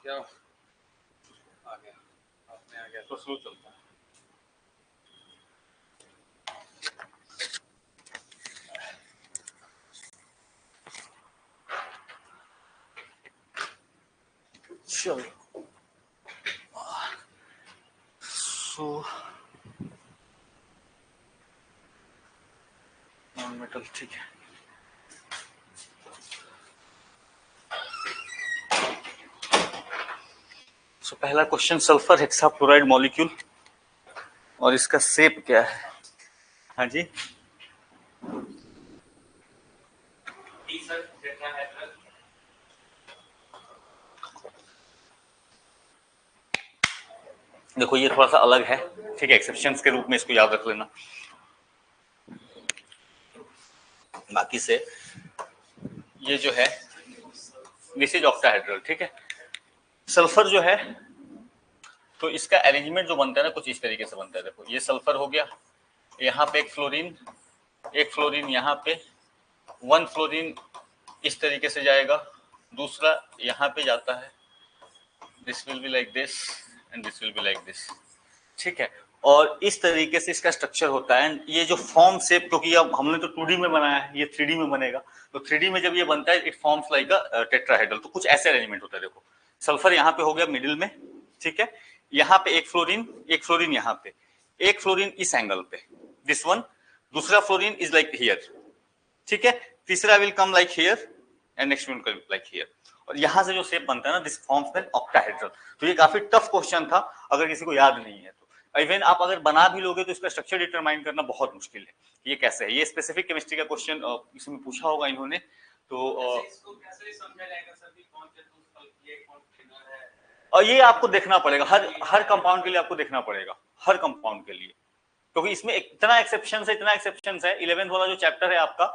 क्या आ गया, आपने आ गया तो स्लो चलता है। चलो सो नॉन मेटल, ठीक है। सो पहला क्वेश्चन, सल्फर हेक्साफ्लोराइड मॉलिक्यूल और इसका शेप क्या है? हाँ जी, देखो ये थोड़ा सा अलग है, ठीक है, एक्सेप्शंस के रूप में इसको याद रख लेना। बाकी से ये जो है दिस इज ऑक्टाहेड्रल, ठीक है। सल्फर जो है तो इसका अरेंजमेंट जो बनता है ना कुछ इस तरीके से बनता है। देखो ये सल्फर हो गया, यहाँ पे एक फ्लोरीन यहाँ पे, वन फ्लोरीन इस तरीके से जाएगा, दूसरा यहाँ पे जाता है, this will be like this and this will be like this, ठीक है। और इस तरीके से इसका स्ट्रक्चर होता है। एंड ये जो फॉर्म शेप, क्योंकि अब हमने तो 2D में बनाया है, ये 3D में बनेगा, तो 3D में जब ये बनता है it forms like a tetrahedral. तो कुछ ऐसे अरेंजमेंट होता है। देखो सल्फर यहाँ पे हो गया मिडिल में, ठीक है, यहाँ पे एक फ्लोरीन यहाँ पे, एक फ्लोरीन इस एंगल पे, दिस वन, दूसरा फ्लोरीन इज लाइक हियर, ठीक है, तीसरा will come like here and next will come like here. और यहां से जो शेप बनता है ना दिस फॉर्म्स एन ऑक्टाहेड्रल। तो ये काफी टफ क्वेश्चन था अगर किसी को याद नहीं है तो। इवन आप अगर बना भी लोगे तो इसका स्ट्रक्चर डिटरमाइन करना बहुत मुश्किल है, ये कैसे है। ये स्पेसिफिक केमिस्ट्री का क्वेश्चन इसमें पूछा होगा इन्होंने, तो और ये आपको देखना पड़ेगा, हर कंपाउंड के लिए आपको देखना पड़ेगा, हर कंपाउंड के लिए, क्योंकि इसमें इतना एक्सेप्शन है। 11th वाला जो चैप्टर है आपका,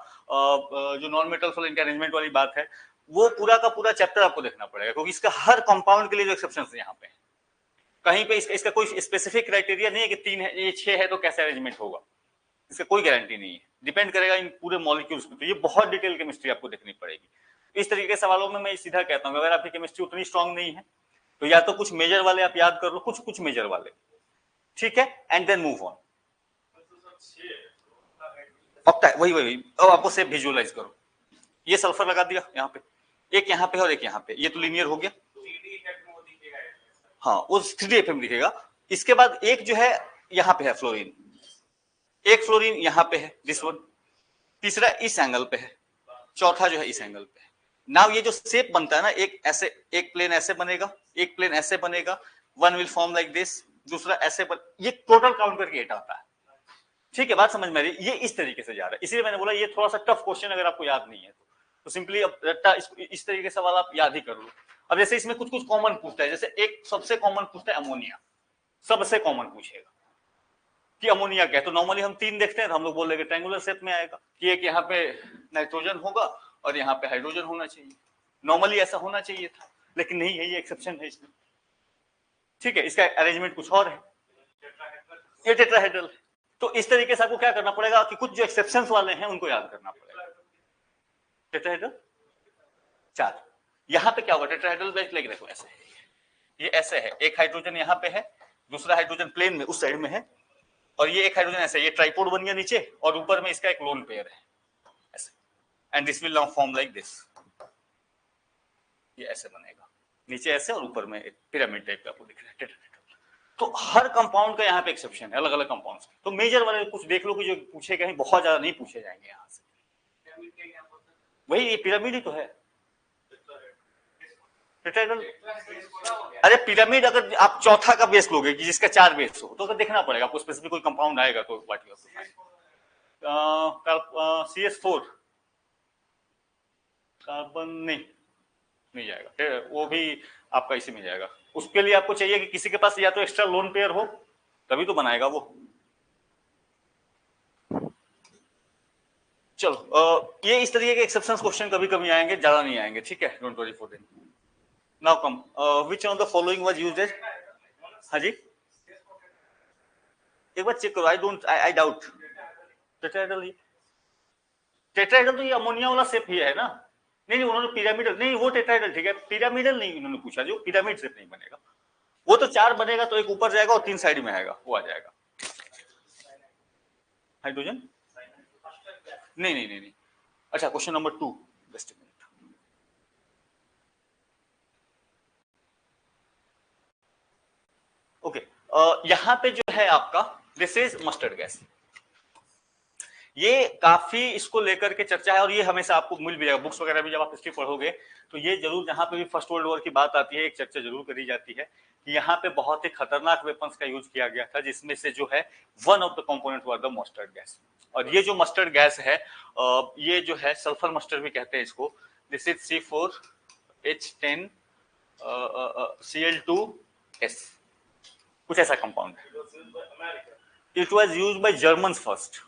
जो नॉन मेटल्स वाला अरेंजमेंट वाली बात है, वो पूरा का पूरा चैप्टर आपको देखना पड़ेगा, क्योंकि इसका हर कंपाउंड के लिए जो एक्सेप्शन है यहाँ पे, कहीं पे इसका कोई स्पेसिफिक क्राइटेरिया नहीं है कि 3 है, ये 6 है तो कैसे अरेंजमेंट होगा, इसका कोई गारंटी नहीं है, डिपेंड करेगा इन पूरे मॉलिक्यूल्स पे। तो ये बहुत डिटेल केमिस्ट्री आपको देखनी पड़ेगी। इस तरीके के सवालों में मैं सीधा कहता हूँ, अगर आपकी केमिस्ट्री उतनी स्ट्रांग नहीं है तो या तो कुछ मेजर वाले आप याद कर लो, कुछ मेजर वाले, ठीक है, एंड देन मूव ऑन। वही अब आपको सेप विजुअलाइज करो। ये सल्फर लगा दिया यहाँ पे, एक यहाँ पे और एक यहाँ पे, ये तो लीनियर हो गया। हाँ वो 3D FM दिखेगा। इसके बाद एक जो है यहाँ पे है फ्लोरीन, एक फ्लोरीन यहाँ पे है दिस वन, तीसरा इस एंगल पे है, चौथा जो है इस एंगल पे है। नाउ ये जो शेप बनता है ना, एक ऐसे, एक प्लेन ऐसे बनेगा, एक प्लेन ऐसे बनेगा, one will form like this, दूसरा ऐसे ये टोटल काउंट करके 8 आता है, ठीक है। बात समझ में आ रही है? ये इस तरीके से जा रहा है, इसलिए मैंने बोला ये थोड़ा सा टफ क्वेश्चन अगर आपको याद नहीं है तो सिंपली अब रट्टा इस तरीके से सवाल आप याद ही कर लो। अब जैसे इसमें कुछ कॉमन पूछता है, जैसे एक सबसे कॉमन पूछता है अमोनिया, सबसे कॉमन पूछेगा कि अमोनिया क्या है, तो नॉर्मली हम 3 देखते हैं तो हम लोग बोल रहे ट्रायंगुलर शेप में आएगा कि एक यहाँ पे नाइट्रोजन होगा और यहाँ पे हाइड्रोजन होना चाहिए, नॉर्मली ऐसा होना चाहिए था, लेकिन नहीं है, ये एक्सेप्शन है इसमें, ठीक है। इसका अरेंजमेंट कुछ और है, ये टेट्राहेड्रल है। तो इस तरीके से आपको क्या करना पड़ेगा कि कुछ जो एक्सेप्शंस वाले हैं उनको याद करना पड़ेगा। टेट्राहेड्रल 4, यहाँ पे क्या होगा, टेट्राहेड्रल बेस लेके देखो ऐसे, ये ऐसे है, एक हाइड्रोजन यहाँ पे है, दूसरा हाइड्रोजन प्लेन में उस साइड में है, और ये एक हाइड्रोजन ऐसे, ये ट्राइपोड बन गया नीचे, और ऊपर में इसका एक लोन पेयर है ऐसे, and this will now form like this, ये ऐसे बनेगा, नीचे ऐसे और ऊपर में एक पिरामिड टाइप का आपको दिख रहा है टेट्राहेड्रल। तो हर कंपाउंड का यहाँ पे एक्सेप्शन है, अलग अलग कंपाउंड्स। तो मेजर वाले कुछ देख लो कि जो पूछे गए बहुत ज्यादा नहीं पूछे जाएंगे यहाँ से, वही ये पिरामिड ही तो है टेट्राहेड्रल। अरे पिरामिड अगर आप चौथा का बेस लोगे कि जिसका 4 बेस हो तो देखना पड़ेगा आपको, स्पेसिफिक कोई कंपाउंड आएगा तो व्हाट यू CH4 कार्बन नहीं जाएगा, वो भी आपका इसी में जाएगा। उसके लिए आपको चाहिए कि किसी के पास या तो एक्स्ट्रा लोन पेयर हो, तभी तो बनाएगा वो। चलो ये इस तरीके के एक्सेप्शंस क्वेश्चन कभी कभी आएंगे, ज्यादा नहीं आएंगे, ठीक है, don't worry for them. Now come, which of the following was used as, हाँ जी एक बार चेक करो, आई डाउट टेट्राहेड्रल तो ये अमोनिया वाला शेप ही है ना, नहीं उन्होंने पिरामिडल नहीं, वो टेट्राहेड्रल ठीक है, पिरामिडल नहीं उन्होंने पूछा, जो पिरामिड शेप नहीं बनेगा, वो तो 4 बनेगा तो एक ऊपर जाएगा और 3 साइड में आएगा, वो आ जाएगा। हाइड्रोजन नहीं। अच्छा question number 2, just a minute. Okay, यहां पे जो है आपका दिस इज मस्टर्ड गैस। ये काफी इसको लेकर के चर्चा है और ये हमेशा आपको मिल भी जाएगा बुक्स वगैरह भी, जब आप हिस्ट्री पढ़ोगे तो ये जरूर, जहां पे भी फर्स्ट वर्ल्ड वॉर की बात आती है एक चर्चा जरूर करी जाती है कि यहाँ पे बहुत ही खतरनाक वेपन्स का यूज किया गया था, जिसमें से जो है one of the component were the mustard gas. और ये जो मस्टर्ड गैस है ये जो है सल्फर मस्टर्ड भी कहते हैं इसको। दिस इज C4H10 Cl2S, कुछ ऐसा कंपाउंड है। It was use by German first,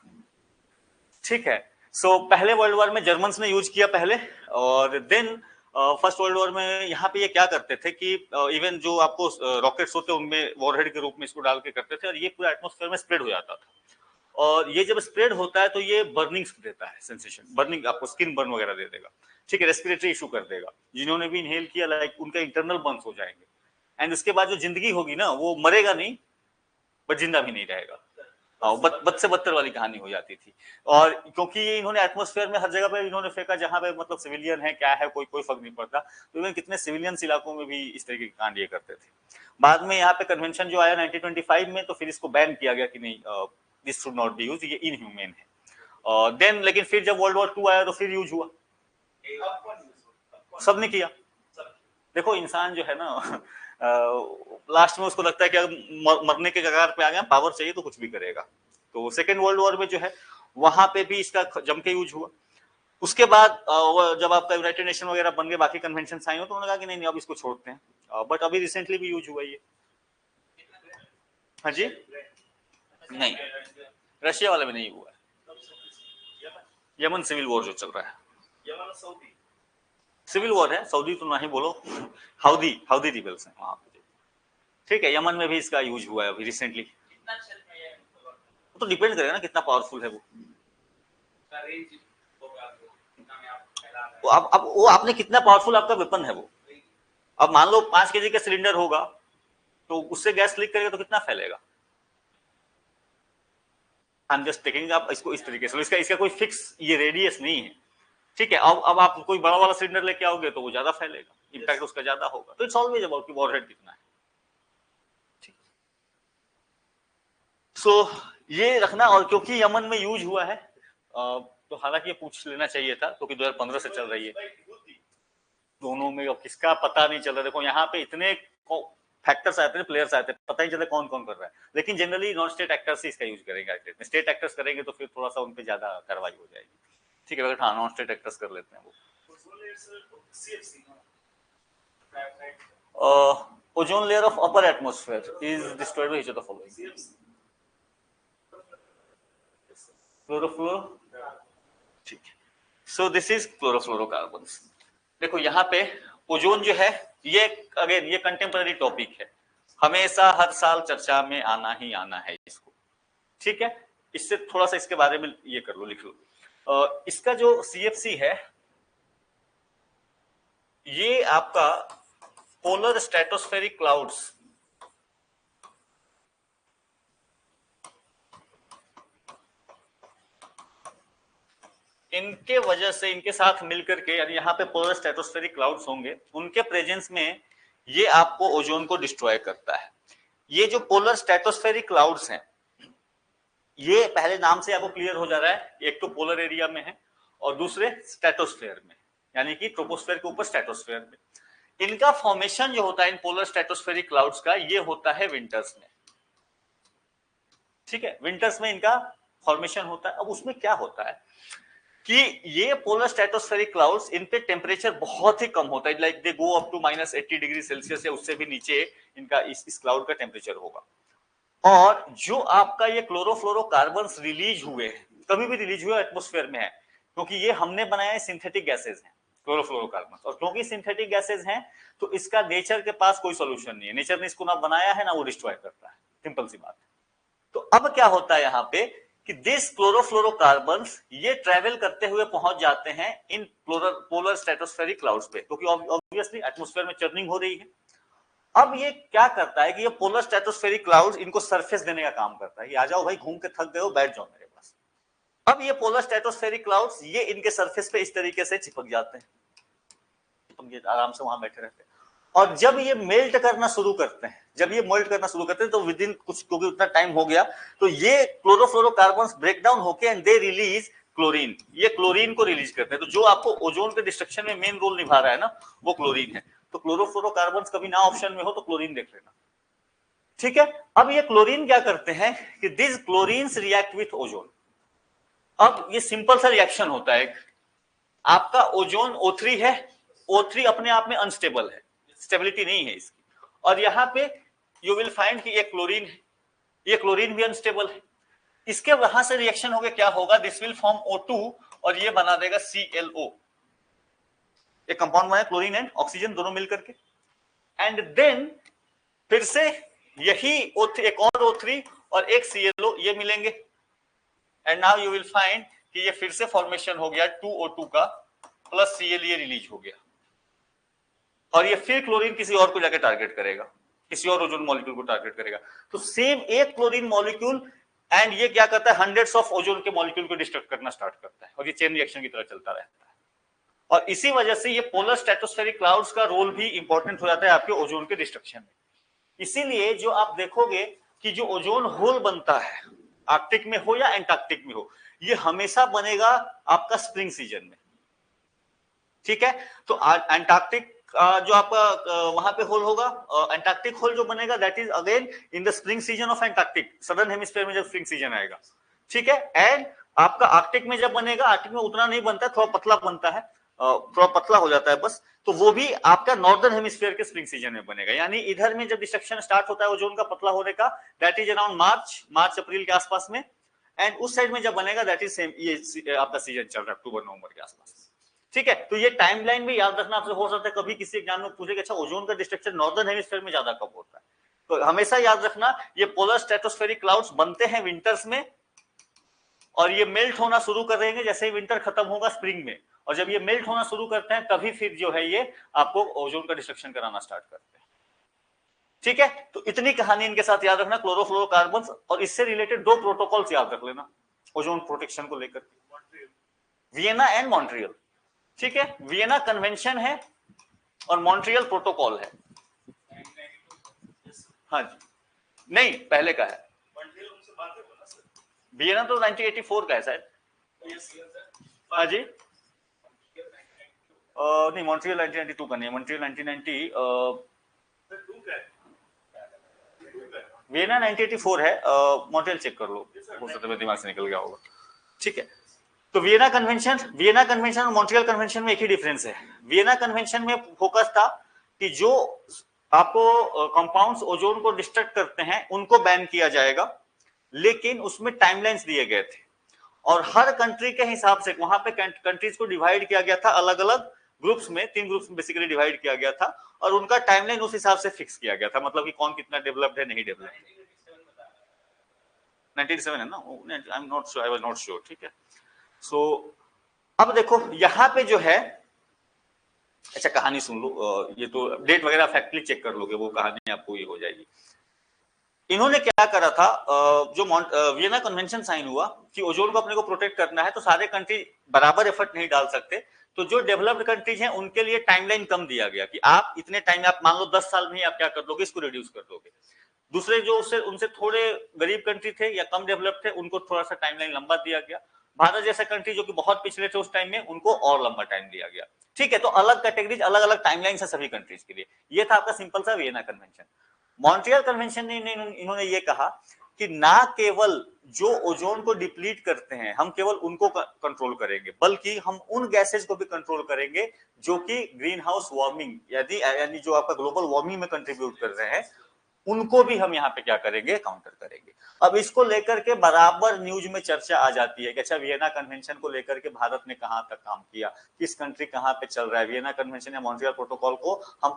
ठीक है। सो पहले वर्ल्ड वॉर में जर्मन्स ने यूज किया पहले, और देन फर्स्ट वर्ल्ड वॉर में यहाँ पे ये क्या करते थे कि इवन जो आपको रॉकेट्स होते हैं उनमें वॉरहेड के रूप में इसको डाल के करते थे, और ये पूरा एटमॉस्फेयर में स्प्रेड हो जाता था। और ये जब स्प्रेड होता है तो ये बर्निंग देता है, सेंसेशन, बर्निंग, आपको स्किन बर्न वगैरह दे देगा, ठीक है, रेस्पिरेटरी इशू कर देगा। जिन्होंने भी इनहेल किया लाइक उनका इंटरनल बर्न्स हो जाएंगे, एंड उसके बाद जो जिंदगी होगी ना, वो मरेगा नहीं बट जिंदा भी नहीं रहेगा। बद से बदतर वाली कहानी हो जाती थी। और क्योंकि ये इन्होंने एटमॉस्फेयर में हर जगह पे इन्होंने फेंका जहां पे मतलब सिविलियन है क्या है कोई फर्क नहीं पड़ता, तो इवन कितने सिविलियंस इलाकों में भी इस तरीके के कांड ये करते थे। बाद में यहाँ पे कन्वेंशन जो आया 1925 में, तो फिर इसको बैन किया गया कि नहीं, this should not be use, ये इनह्यूमन है। देन लेकिन फिर जब वर्ल्ड वॉर 2 आया तो फिर यूज हुआ, सबने किया। देखो इंसान जो है ना लास्ट में उसको लगता है कि अगर मरने के कगार पे आ गया, पावर चाहिए तो कुछ भी करेगा। तो सेकेंड वर्ल्ड वॉर में जो है वहां पे भी इसका जम के यूज हुआ। उसके बाद जब आपका यूनाइटेड नेशन वगैरह बन गए, बाकी कन्वेंशन साइन हो, तो उन्होंने कहा कि नहीं अब इसको छोड़ते हैं। बट अभी रिसेंटली भी यूज हुआ ये। हाँ जी, नहीं रशिया वाला में नहीं हुआ है। यमन सिविल वॉर जो चल रहा है, सिविल वॉर है, सऊदी तो नहीं बोलो, हाउदी रिबेल्स हैं वहां पे, ठीक है। यमन में भी इसका यूज हुआ है अभी रिसेंटली। तो डिपेंड करेगा ना कितना पावरफुल है वो। अब वो आपने कितना पावरफुल आपका वेपन है वो। अब मान लो 5 kg का सिलेंडर होगा, तो उससे गैस लीक करेगा तो कितना फैलेगा। आई एम जस्ट टेकिंग आप इसको इस तरीके से, इसका कोई फिक्स ये रेडियस नहीं है, ठीक है। अब आप कोई बड़ा वाला सिलेंडर लेके आओगे तो वो ज्यादा फैलेगा, इम्पैक्ट उसका ज्यादा होगा। तो इट्स ऑलवेज अबाउट की वॉरहेड कितना है, ठीक। सो ये रखना। और क्योंकि यमन में यूज हुआ है तो हालांकि ये पूछ लेना चाहिए था, क्योंकि 2015 से चल रही है दोनों में, अब किसका पता नहीं चल रहा। देखो यहाँ पे इतने फैक्टर्स आते हैं, प्लेयर्स आते हैं, पता ही चले कौन कौन कर रहा है। लेकिन जनरली नॉन स्टेट एक्टर्स ही इसका यूज करेंगे। स्टेट एक्टर्स करेंगे तो फिर थोड़ा सा उन पर ज्यादा कार्रवाई हो जाएगी, ठीक है। अगर हाँ नॉन स्टेट एक्टर्स कर लेते हैं वो। Ozone layer of upper atmosphere is destroyed by each of the following. Chlorofluoro, ठीक है। सो दिस इज क्लोरोफ्लोरोकार्बन्स। देखो यहाँ पे ओजोन जो है ये अगेन ये कंटेम्पररी टॉपिक है, हमेशा हर साल चर्चा में आना ही आना है इसको, ठीक है। इससे थोड़ा सा इसके बारे में ये कर लो, लिख लो। इसका जो CFC है ये आपका पोलर स्ट्रेटोस्फेरिक क्लाउड्स, इनके वजह से, इनके साथ मिलकर के, यानी यहाँ पे पोलर स्ट्रेटोस्फेरिक क्लाउड्स होंगे, उनके प्रेजेंस में ये आपको ओजोन को डिस्ट्रॉय करता है। ये जो पोलर स्ट्रेटोस्फेरिक क्लाउड्स हैं, ये पहले नाम से आपको क्लियर हो जा रहा है, एक तो पोलर एरिया में है और दूसरे स्ट्रेटोस्फेयर में, यानी कि ट्रोपोस्फेयर के ऊपर स्ट्रेटोस्फेयर में। इनका फॉर्मेशन जो होता है इन पोलर स्ट्रेटोस्फेरिक क्लाउड्स का, ये होता है विंटर्स में, ठीक है। विंटर्स में इनका फॉर्मेशन होता है। अब उसमें क्या होता है कि ये पोलर स्ट्रेटोस्फेरिक क्लाउड्स, इन पे टेम्परेचर बहुत ही कम होता है, like they go up to -80 degree Celsius या उससे भी नीचे इनका इस क्लाउड का टेम्परेचर होगा। और जो आपका ये क्लोरोफ्लोरोकार्बन्स रिलीज हुए, कभी भी रिलीज हुए एटमॉस्फेयर में है, क्योंकि ये हमने बनाए सिंथेटिक गैसेज हैं क्लोरोफ्लोरोकार्बन्स, और क्योंकि सिंथेटिक गैसेज हैं तो इसका नेचर के पास कोई सोल्यूशन नहीं है। नेचर ने इसको ना बनाया है ना वो डिस्ट्रॉय करता है, सिंपल सी बात है। तो अब क्या होता है यहाँ पे कि दिस क्लोरोफ्लोरोकार्बन्स ये ट्रेवल करते हुए पहुंच जाते हैं इन पोलर स्ट्रेटोस्फेरिक क्लाउड्स पे, क्योंकि ऑब्वियसली एटमॉस्फेयर में चर्निंग हो रही है। अब ये क्या करता है कि ये पोलर स्ट्रेटोस्फेरिक क्लाउड्स इनको सरफेस देने का काम करता है कि आ जाओ भाई, घूम के थक गए हो, बैठ जाओ मेरे पास। अब ये पोलर स्ट्रेटोस्फेरिक क्लाउड्स ये इनके सरफेस पे इस तरीके से चिपक जाते हैं, आराम से वहां बैठे रहते हैं। और जब ये मेल्ट करना शुरू करते हैं, तो विद इन कुछ, क्योंकि उतना टाइम हो गया, तो ये क्लोरोफ्लोरोकार्बन्स ब्रेक डाउन होके एंड दे रिलीज क्लोरीन, ये क्लोरीन को रिलीज करते हैं। तो जो आपको ओजोन के डिस्ट्रक्शन में मेन रोल निभा रहा है ना, वो क्लोरीन है। तो क्लोरोफ्लोरोकार्बन्स कभी ना ऑप्शन में हो तो क्लोरीन देख लेना, ठीक है। अब ये क्लोरीन क्या करते हैं कि this chlorines react with ozone. अब ये सिंपल सा रिएक्शन होता है, आपका ओजोन O3 है, O3 अपने आप में अनस्टेबल है, स्टेबिलिटी नहीं है इसकी, और यहां पे यू विल फाइंड कि ये क्लोरीन है, ये क्लोरीन भी अनस्टेबल है। इसके वहां से रिएक्शन हो गया, क्या होगा, दिस विल फॉर्म O2 और ये बना देगा ClO, एक कंपाउंड बना क्लोरीन एंड ऑक्सीजन दोनों मिलकर के। एंड देन फिर से यही O3, एक और O3 और एक ClO ये मिलेंगे, and now you will find कि ये फिर से फॉर्मेशन हो गया 2O2 का प्लस Cl, ये रिलीज हो गया, और ये फिर क्लोरीन किसी और को जाके टारगेट करेगा, किसी और ओजोन मॉलिक्यूल को टारगेट करेगा। तो सेम एक क्लोरीन मॉलिक्यूल एंड ये क्या करता है, हंड्रेड्स ऑफ ओजोन के मॉलिक्यूल को डिस्ट्रक्ट करना स्टार्ट करता है, और ये चेन रिएक्शन की तरह चलता रहता है। और इसी वजह से ये पोलर स्ट्रेटोस्फेरिक क्लाउड्स का रोल भी इंपॉर्टेंट हो जाता है आपके ओजोन के डिस्ट्रक्शन में। इसीलिए जो आप देखोगे कि जो ओजोन होल बनता है, आर्कटिक में हो या एंटार्क्टिक में हो, ये हमेशा बनेगा आपका स्प्रिंग सीजन में, ठीक है। तो एंटार्क्टिक जो आपका वहां पे होल होगा, एंटार्क्टिक होल जो बनेगा that is again in the spring season of Antarctic, southern hemisphere में जब स्प्रिंग सीजन आएगा, ठीक है। एंड आपका आर्कटिक में जब बनेगा, आर्कटिक में उतना नहीं बनता है, थोड़ा पतला बनता है, थोड़ा पतला हो जाता है बस, तो वो भी आपका नॉर्दर्न हेमिस्फीयर के स्प्रिंग सीजन में बनेगा। यानी इधर में जब डिस्ट्रक्शन स्टार्ट होता है ओजोन का पतला होने का, दैट इज अराउंड मार्च अप्रैल के आसपास में, एंड उस साइड में जब बनेगा दैट इज सेम, ये आपका सीजन चल रहा है अक्टूबर नवंबर के आसपास, ठीक है। तो ये टाइमलाइन भी याद रखना, आपसे हो सकता है कभी किसी एग्जाम में पूछे कि अच्छा ओजोन का डिस्ट्रक्शन नॉर्दर्न हेमिस्फीयर में ज्यादा कब होता है, तो हमेशा याद रखना ये पोलर स्ट्रेटोस्फेरिक क्लाउड्स बनते हैं विंटर्स में, और ये मेल्ट होना शुरू करेंगे जैसे ही विंटर खत्म होगा स्प्रिंग में, और जब ये मेल्ट होना शुरू करते हैं तभी फिर जो है ये आपको ओजोन का डिस्ट्रक्शन कराना स्टार्ट करते हैं, ठीक है। तो इतनी कहानी इनके साथ याद रखना, क्लोरोफ्लोरोकार्बन्स, और इससे रिलेटेड दो प्रोटोकॉल्स याद रख लेना ओजोन प्रोटेक्शन को लेकर, वियना एंड मॉन्ट्रियल, ठीक है। वियना कन्वेंशन है और मॉन्ट्रियल प्रोटोकॉल है। हाँ जी, नहीं पहले का है, वियना तो 1984 का है शायद। हाँ जी, नहीं मॉन्ट्रियल 1992 का नहीं है, मॉन्ट्रियल 1990, वियना 1984 है, मॉन्ट्रियल चेक कर लो, हो सकता है दिमाग से निकल गया होगा, ठीक है। तो वियना कन्वेंशन और मॉन्ट्रियल कन्वेंशन में एक ही डिफरेंस है। वियना कन्वेंशन में फोकस था कि जो आपको कंपाउंड्स ओजोन को डिस्ट्रक्ट करते हैं उनको बैन किया जाएगा, लेकिन उसमें टाइमलाइंस दिए गए थे, और हर कंट्री के हिसाब से वहां पे कंट्रीज को डिवाइड किया गया था अलग अलग ग्रुप्स में, 3 ग्रुप्स में बेसिकली डिवाइड किया गया था, और उनका टाइमलाइन उस हिसाब से फिक्स किया गया था, मतलब कि कौन कितना डेवलप्ड है, नहीं डेवलप्ड है। 97 है ना, I am not sure, I was not sure, ठीक है। सो अब देखो यहाँ पे जो है, अच्छा कहानी सुन लो, ये तो डेट वगैरह फैक्टली चेक कर लोगे, वो कहानी आपको ये हो जाएगी। इन्होंने क्या करा था, जो वियना कन्वेंशन साइन हुआ कि ओजोन को अपने को प्रोटेक्ट करना है, तो सारे कंट्री बराबर एफर्ट नहीं डाल सकते, तो जो डेवलप्ड कंट्रीज हैं उनके लिए टाइमलाइन कम दिया गया कि आप इतने टाइम, आप मान लो 10 साल में ही आप क्या कर दोगे, इसको रिड्यूस कर दोगे। दूसरे जो उनसे थोड़े गरीब कंट्री थे या कम डेवलप्ड थे, उनको थोड़ा सा टाइमलाइन लंबा दिया गया। भारत जैसा कंट्री जो कि बहुत पिछले थे उस टाइम में, उनको और लंबा टाइम दिया गया, ठीक है। तो अलग कैटेगरीज, अलग अलग टाइमलाइन है सभी कंट्रीज के लिए। ये था आपका सिंपल सा वियना कन्वेंशन। मॉन्ट्रियल कन्वेंशन ने इन्होंने ये कहा कि ना केवल जो ओजोन को डिप्लीट करते हैं हम केवल उनको कंट्रोल करेंगे, बल्कि हम उन गैसेज को भी कंट्रोल करेंगे जो कि ग्रीन हाउस वार्मिंग, यानी जो आपका ग्लोबल वार्मिंग में कंट्रीब्यूट कर रहे हैं, उनको भी हम यहाँ पे क्या करेंगे, काउंटर करेंगे। अब इसको लेकर के बराबर न्यूज में चर्चा आ जाती है कि अच्छा वियना कन्वेंशन को लेकर के भारत ने कहां तक काम किया, किस कंट्री कहां पे चल रहा है, वियना कन्वेंशन या मॉन्ट्रियल प्रोटोकॉल को हम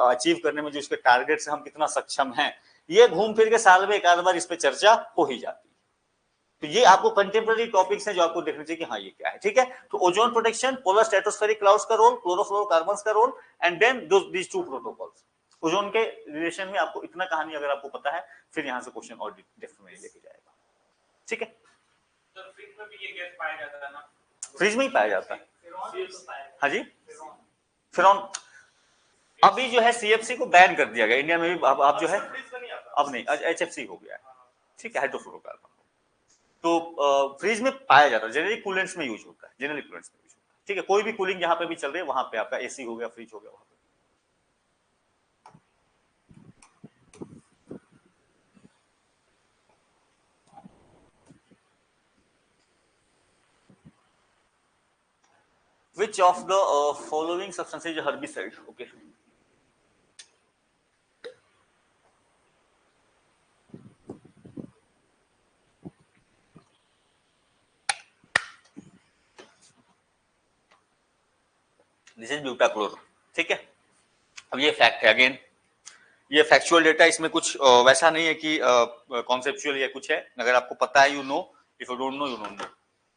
अचीव करने में जो इसके टारगेट से हम कितना सक्षम हैं, ये घूम फिर के साल में एक आध बार इस पे चर्चा हो ही जाती है, तो ये आपको कंटेम्प्रेरी टॉपिक्स हैं जो आपको देखना चाहिए कि हाँ ये क्या है, ठीक है। तो ozone protection, polar stratospheric clouds का रोल, क्लोरोफ्लोरोकार्बन्स का role, and then these two protocols. Ozone के रिलेशन में आपको इतना कहानी अगर आपको पता है, फिर यहाँ से क्वेश्चन और डेप्थ में लेके जाएगा, ठीक है। तो फ्रिज में भी ये गैस पाया जाता है ना? फ्रिज में ही पाया जाता है, हाँ जी। फिरॉन अभी जो है सीएफसी को बैन कर दिया गया इंडिया में भी, अब जो है अब नहीं, एचएफसी हो गया है, ठीक है, हाइड्रोफ्लोरोकार्बन। तो फ्रिज में पाया जाता है, जनरली कूलेंट्स में यूज होता है, जनरली कूलेंट्स में यूज होता है, ठीक है। कोई भी कूलिंग जहां पे भी चल रही है वहां पे आपका एसी हो गया, फ्रिज हो गया, वहां पे। Which of the following substances is a herbicide? Okay. This is butachlor, ठीक है। अब ये फैक्ट है, अगेन ये फैक्चुअल डेटा, इसमें कुछ वैसा नहीं है कि कॉन्सेप्चुअल या कुछ है। अगर आपको पता है, you know, if you don't know, you don't know.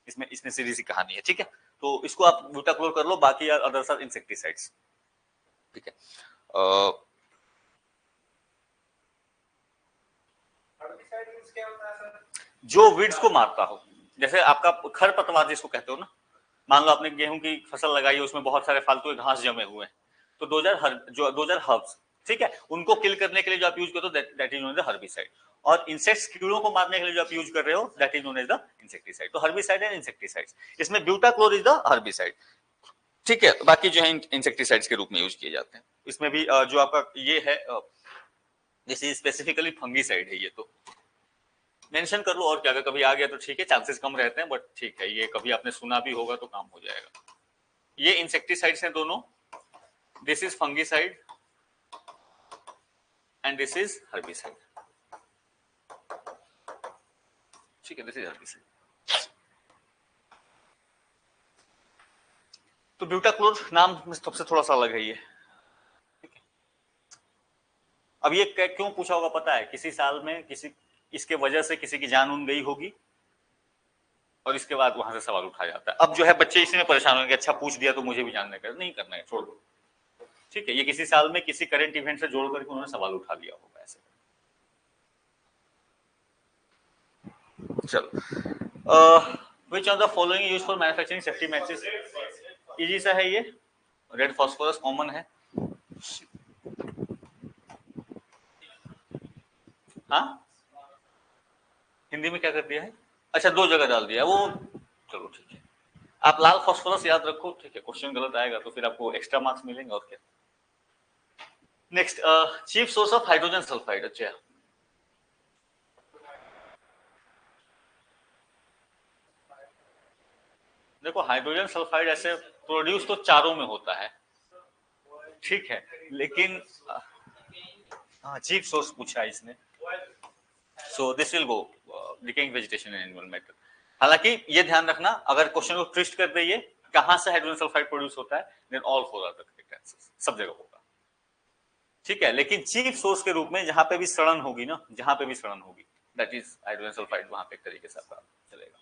इसमें सीधी सी कहानी है, ठीक है। तो इसको आप ब्यूटाक्लोर कर लो, बाकी अदर्स आर इंसेक्टिसाइड्स, ठीक है। जो वीड्स को मारता हो, जैसे आपका खरपतवार जिसको कहते हो ना, मान लो आपने गेहूं की फसल लगाई है, उसमें बहुत सारे फालतू घास जमे हुए हैं, तो दो हर्ब्स, ठीक है, उनको किल करने के लिए जो आप यूज करते हो that is known as the herbicide. और इंसेक्ट्स, कीड़ों को मारने के लिए जो आप यूज कर रहे हो that is known as the insecticide. तो हर्बिसाइड एंड इंसेक्टिसाइड्स, इसमें ब्यूटाक्लोर इज द हर्बिसाइड, ठीक है। बाकी जो है इंसेक्टिसाइड्स के रूप में यूज किए जाते हैं। इसमें भी जो आपका ये है, दिस इज स्पेसिफिकली फंगीसाइड है, ये तो मेंशन कर लो, और क्या, अगर कभी आ गया तो ठीक है, चांसेस कम रहते हैं, बट ठीक है, ये कभी आपने सुना भी होगा तो काम हो जाएगा। ये इंसेक्टिसाइड्स हैं दोनों, this is fungicide and this is herbicide, ठीक है, दिस इज हर्बिसाइड। तो ब्यूटाक्लोर नाम सबसे थोड़ा सा अलग है ये, ठीक है। अब ये क्यों पूछा होगा पता है, किसी साल में किसी इसके वजह से किसी की जान गई होगी, और इसके बाद वहां से सवाल उठाया जाता है। अब जो है बच्चे इसी में परेशान होंगे, अच्छा पूछ दिया तो मुझे भी जानने का, नहीं करना है, छोड़ दो, ठीक है। ये किसी साल में किसी करंट इवेंट से जोड़ करके उन्होंने सवाल उठा लिया होगा ऐसे। चलो, which of the following used for manufacturing safety matches? Easy सा है ये, रेड फास्फोरस कॉमन है, हाँ हिंदी में क्या कर दिया है, अच्छा 2 जगह डाल दिया वो, चलो ठीक है। आप लाल फास्फोरस याद रखो, ठीक है, क्वेश्चन गलत आएगा तो फिर आपको एक्स्ट्रा मार्क्स मिलेंगे, और क्या। Next, chief source of hydrogen sulphide, अच्छा देखो हाइड्रोजन सल्फाइड ऐसे प्रोड्यूस तो चारों में होता है, ठीक है, लेकिन हाँ चीफ सोर्स पूछा है इसने, so this will go decaying vegetation and animal matter. हालांकि ये ध्यान रखना, अगर क्वेश्चन को ट्विस्ट कर दे कहां से हाइड्रोजन सल्फाइड प्रोड्यूस होता है, then all 4 are the correct answers, सब जगह होगा, ठीक है। लेकिन चीफ सोर्स के रूप में जहां पे भी सड़न होगी ना, जहां पे भी सड़न होगी, दैट इज हाइड्रोजन सल्फाइड, वहां पे एक तरीके से आपका चलेगा।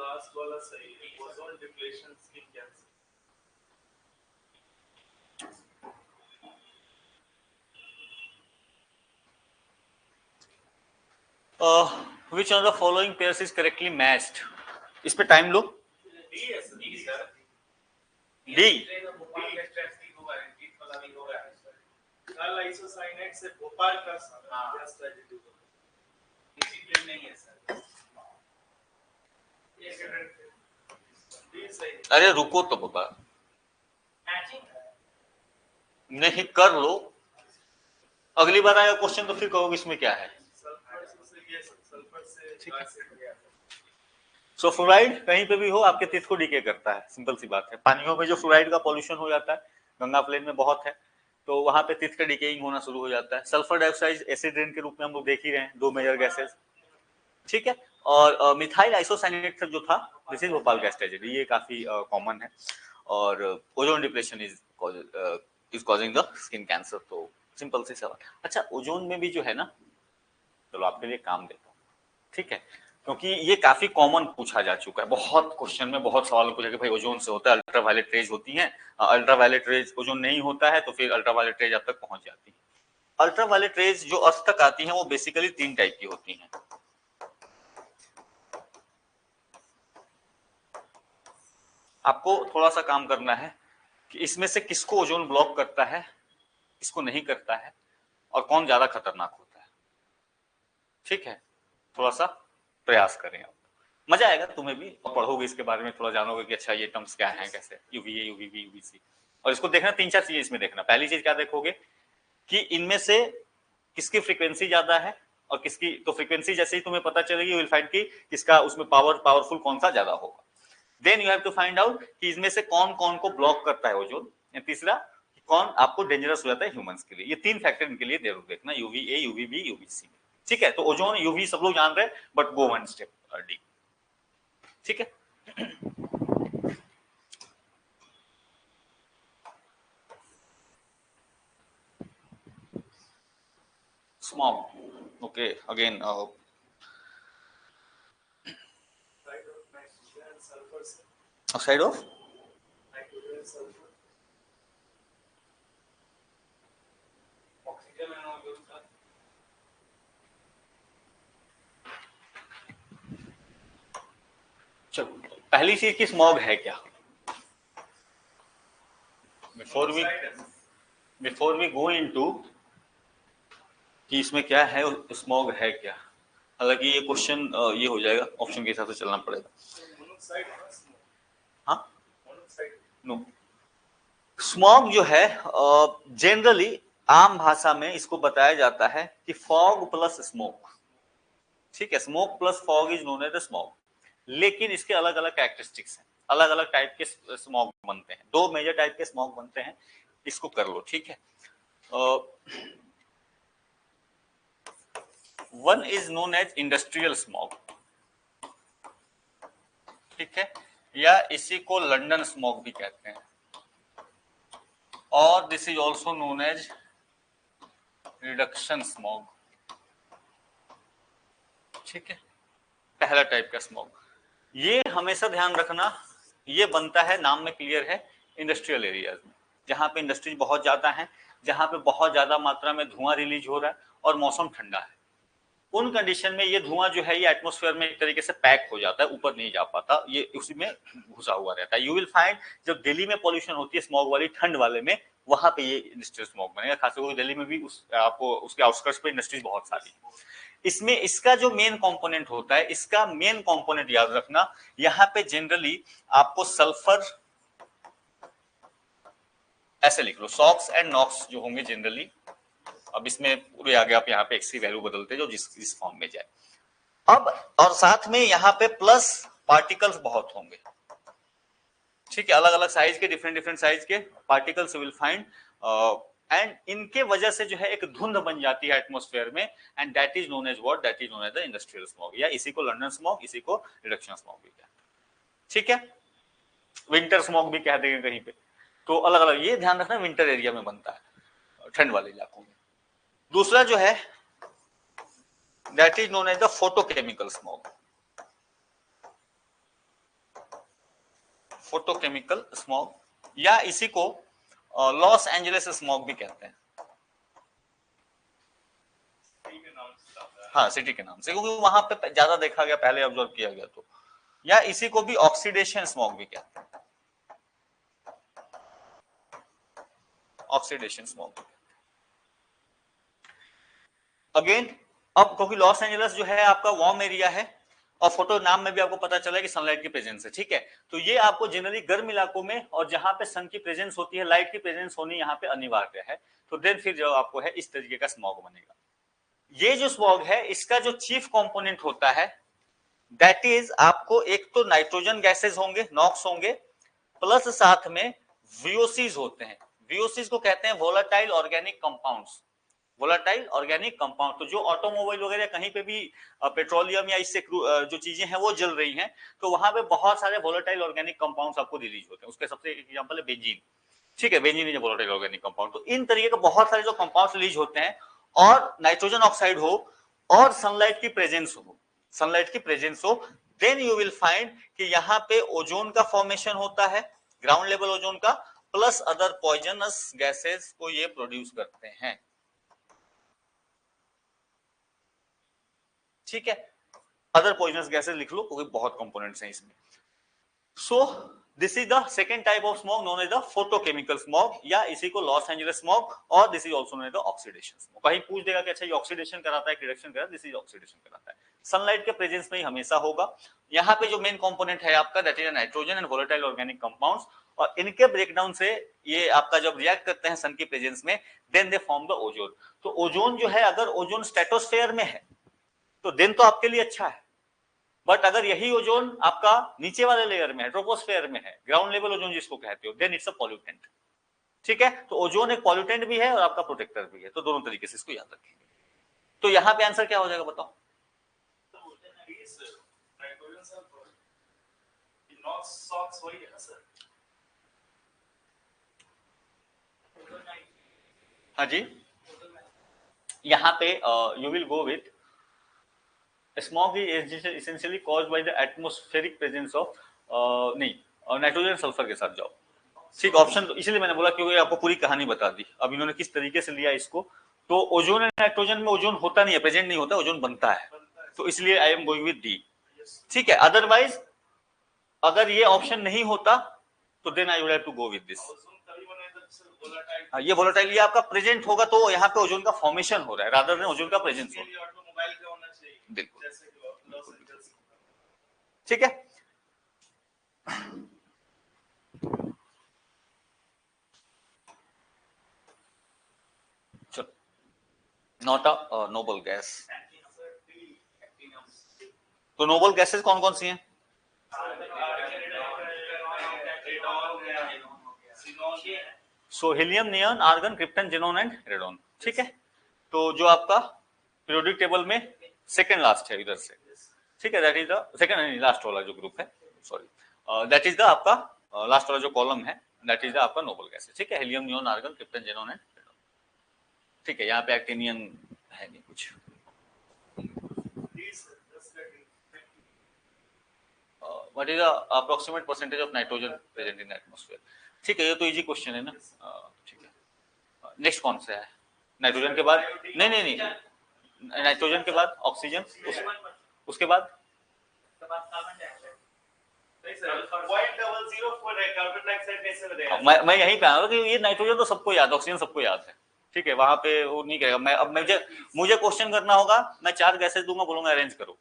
लास्ट वाला सही है, ozone depletion skin cancer. Which of the following pairs is correctly matched? इस पे टाइम लो, डी, कल आइसोसाइनेट से भोपाल का जस्ट ट्रेजेडी हुआ, डिसिप्लिन नहीं है सर। अरे रुको तो बाबा, नहीं कर लो, अगली बार आएगा क्वेश्चन तो फिर कहोगे इसमें क्या है, ठीक है। सो फ्लोराइड कहीं पे भी हो आपके टीथ को डीके करता है, सिंपल सी बात है। पानियों में जो फ्लोराइड का पॉल्यूशन हो जाता है, गंगा प्लेन में बहुत है, तो वहां पे टीथ का डिकेइंग होना शुरू हो जाता है। सल्फर डाइऑक्साइड एसिड रेन के रूप में हम लोग देख ही रहे हैं, 2 मेजर गैसेस, ठीक है। और मिथाइल आइसोसाइनेट जो था, this is Bhopal gas tragedy, ये काफी कॉमन है। और ozone depletion is is causing the skin cancer. तो सिंपल सी सवाल। अच्छा, ओजोन में भी जो है ना, चलो आपके लिए काम देता हूँ, ठीक है, क्योंकि ये काफी कॉमन पूछा जा चुका है, बहुत क्वेश्चन में बहुत सवाल पूछा कि भाई ओजोन से होता है, अल्ट्रावायलेट रेज होती है, अल्ट्रावायलेट रेज ओजोन नहीं होता है, तो फिर अल्ट्रावायलेट रेज अब तक पहुंच जाती है। अल्ट्रावायलेट रेज जो अर्थ तक आती है वो बेसिकली 3 टाइप की होती हैं। आपको थोड़ा सा काम करना है कि इसमें से किसको ओजोन ब्लॉक करता है, किसको नहीं करता है, और कौन ज्यादा खतरनाक होता है। ठीक है, थोड़ा सा प्रयास करें आप, मजा आएगा तुम्हें भी, और पढ़ोगे इसके बारे में, थोड़ा जानोगे कि अच्छा ये टर्म्स क्या हैं, कैसे यूवीए, यूवीबी, यूवीसी। और इसको देखना 3-4 चीजें इसमें देखना। पहली चीज क्या देखोगे कि इनमें से किसकी फ्रीक्वेंसी ज्यादा है और किसकी, तो फ्रीक्वेंसी जैसे ही तुम्हें पता चलेगी, यू विल फाइंड कि किसका उसमें पावरफुल कौन सा ज्यादा होगा। Then you have to find out कि इसमें से कौन कौन को ब्लॉक करता है ओजोन। तीसरा, कौन आपको डेंजरस हो जाता है ह्यूमंस के लिए। ये 3 फैक्टर इनके लिए जरूर देखना, यूवीए, यूवीबी, यूवीसी। ठीक है, तो ओजोन यूवी सब लोग जान रहे हैं, बट गो 1 स्टेप डीप। ठीक है, smog. Okay, again side of चलो, पहली चीज की स्मॉग है क्या, बिफोर वी गो इनटू कि इसमें क्या है, स्मॉग है क्या। हालांकि ये क्वेश्चन ये हो जाएगा, ऑप्शन के हिसाब से चलना पड़ेगा। हाँ, नो, स्मॉग जो है जनरली आम भाषा में इसको बताया जाता है कि फॉग प्लस स्मोक। ठीक है, smoke plus fog is known as the smog. लेकिन इसके अलग अलग कैरेक्टरिस्टिक्स हैं, अलग अलग टाइप के स्मॉग बनते हैं, 2 मेजर टाइप के स्मॉग बनते हैं, इसको कर लो। ठीक है, one is known as industrial smog, ठीक है, या इसी को लंदन स्मॉग भी कहते हैं, और this is also known as reduction smog. ठीक है, पहला टाइप का स्मॉग। ये हमेशा ध्यान रखना, ये बनता है, नाम में क्लियर है, इंडस्ट्रियल एरियाज में, जहां पे इंडस्ट्रीज बहुत ज्यादा है, जहां पे बहुत ज्यादा मात्रा में धुआं रिलीज हो रहा है और मौसम ठंडा है। उन कंडीशन में ये धुआं जो है ये एटमॉस्फेयर में एक तरीके से पैक हो जाता है, ऊपर नहीं जा पाता, ये उसी में घुसा हुआ रहता है। यू विल फाइंड जब दिल्ली में पॉल्यूशन होती है स्मॉग वाली, ठंड वाले में, वहां पे ये इंडस्ट्रियल स्मॉग बनेगा। खासकर दिल्ली में भी आपको उसके आउटस्कर्ट्स पे इंडस्ट्रीज बहुत सारी। इसमें इसका जो मेन कंपोनेंट होता है, इसका मेन कंपोनेंट याद रखना, यहाँ पे जनरली आपको सल्फर, ऐसे लिख लो, सॉक्स एंड नॉक्स जो होंगे जनरली। अब इसमें पूरे आगे आप यहाँ पे एक्स की वैल्यू बदलते जो जिस फॉर्म में जाए। अब और साथ में यहाँ पे प्लस पार्टिकल्स बहुत होंगे। ठीक है, अलग अलग साइज के, डिफरेंट साइज के पार्टिकल्स विल फाइंड, एंड इनके वजह से जो है एक धुंध बन जाती है एटमॉस्फेयर में, and that is known as what, that is known as the industrial smog, या इसी को लंदन स्मॉग, इसी को रिडक्शन स्मॉग भी कहते हैं। ठीक है, विंटर स्मॉग भी कह देंगे कहीं पे। तो अलग अलग ये ध्यान रखना, विंटर एरिया में बनता है, ठंड वाले इलाकों में। दूसरा जो है that is known as the photochemical smog, photochemical smog, या इसी को लॉस एंजलिस स्मॉग भी कहते हैं। हाँ, सिटी के नाम से, क्योंकि वहां पे ज्यादा देखा गया, पहले ऑब्जर्व किया गया। तो या इसी को भी ऑक्सीडेशन स्मॉग भी कहते हैं, ऑक्सीडेशन स्मॉग। अगेन, अब क्योंकि लॉस एंजलिस जो है आपका वार्म एरिया है, और फोटो नाम में भी आपको पता चला कि सनलाइट की प्रेजेंस है। ठीक है, तो ये आपको जनरली गर्म इलाकों में, और जहां पे सन की प्रेजेंस होती है, लाइट की प्रेजेंस होनी यहाँ पे अनिवार्य है। तो देन फिर जो आपको है इस तरीके का स्मॉग बनेगा। ये जो स्मॉग है, इसका जो चीफ कंपोनेंट होता है दैट इज, आपको एक तो नाइट्रोजन गैसेस होंगे, नॉक्स होंगे, प्लस साथ में वीओसीज होते हैं। वीओसीज को कहते हैं volatile organic compounds, volatile organic compound. तो जो ऑटोमोबाइल वगैरह कहीं पे भी पेट्रोलियम या इससे जो चीजें हैं वो जल रही हैं, तो वहां पे बहुत सारे वोलेटाइल ऑर्गेनिक कंपाउंड्स आपको रिलीज होते हैं। उसके सबसे एक एग्जांपल है बेंजीन। ठीक है, benzene is a volatile organic compound. तो इन तरीके के बहुत सारे जो कंपाउंड्स रिलीज होते हैं, और नाइट्रोजन ऑक्साइड हो और सनलाइट की प्रेजेंस हो, सनलाइट की प्रेजेंस हो, देन यू विल फाइंड कि यहाँ पे ओजोन का फॉर्मेशन होता है, ग्राउंड लेवल ओजोन का, प्लस अदर पॉइजनस गैसेस को ये प्रोड्यूस करते हैं। ठीक है, अदर पॉइजनस गैसेस लिख लो क्योंकि बहुत कंपोनेंट्स हैं इसमें। So this is the second type of smog known as the photochemical smog, या इसी को लॉस एंजलिस स्मॉग, और this is also known as the oxidation smog. कहीं पूछ देगा कि अच्छा ये ऑक्सीडेशन कराता है कि रिडक्शन कराता है, दिस इज ऑक्सीडेशन कराता है, सनलाइट के प्रेजेंस में ही हमेशा होगा। यहाँ पे जो मेन कंपोनेंट है आपका that is nitrogen and volatile organic compounds, और इनके ब्रेकडाउन से ये आपका जब रिएक्ट करते हैं सन की प्रेजेंस में, then they form the ozone. तो ओजोन जो है, अगर ओजोन स्ट्रेटोस्फेयर में है तो देन तो आपके लिए अच्छा है, बट अगर यही ओजोन आपका नीचे वाले लेयर में है, ट्रोपोस्फेयर में है, ग्राउंड लेवल ओजोन जिसको कहते हो, देन इट्स अ पॉल्यूटेंट। ठीक है, तो ओजोन एक पॉल्यूटेंट भी है और आपका प्रोटेक्टर भी है, तो दोनों तरीके से इसको याद रखेंगे। तो यहाँ पे आंसर क्या हो जाएगा बताओ? हाँ जी, यहाँ पे you will go with smog is essentially caused by the atmospheric presence of, नहीं नाइट्रोजन सल्फर के साथ जाओ। ठीक, ऑप्शन तो इसलिए मैंने बोला क्योंकि आपको पूरी कहानी बता दी। अब इन्होंने किस तरीके से लिया इसको, तो ओजोन एंड नाइट्रोजन में ओजोन होता नहीं है, प्रेजेंट नहीं होता, ओजोन बनता है, तो इसलिए I am going with D. ठीक है, अदरवाइज अगर ये ऑप्शन नहीं होता तो then I would have to go with this. ये वोलेटाइल, ये आपका प्रेजेंट होगा तो यहाँ पे ओजोन का फॉर्मेशन हो रहा है रादर देन ओजोन का प्रेजेंस हो रहा है। बिल्कुल, ठीक है। Not a noble gas. तो नोबल गैसेस कौन कौन सी हैं? So helium, neon, argon, krypton, xenon and radon. ठीक है, तो जो आपका पीरियोडिक टेबल में सेकंड लास्ट है इधर से, ठीक है, that is the second last वाला जो ग्रुप है, सॉरी दैट इज द आपका लास्ट वाला जो कॉलम है, दैट इज द आपका नोबल गैसेस। ठीक है, helium, neon, argon, krypton, xenon and radon. ठीक है, यहाँ पे एक्टिनियन है नहीं कुछ। What is the approximate percentage of nitrogen present in atmosphere? ठीक है, ये तो इजी क्वेश्चन है ना। ठीक है, नेक्स्ट कौन सा है? नाइट्रोजन के बाद नहीं, नाइट्रोजन के बाद ऑक्सीजन, उसके बाद मैं यहीं पे आया कि ये नाइट्रोजन तो सबको याद, ऑक्सीजन सबको याद है। ठीक है, वहां पे वो नहीं कहेगा। मैं अब मुझे क्वेश्चन करना होगा, मैं 4 गैसेस दूंगा, बोलूंगा अरेंज करो,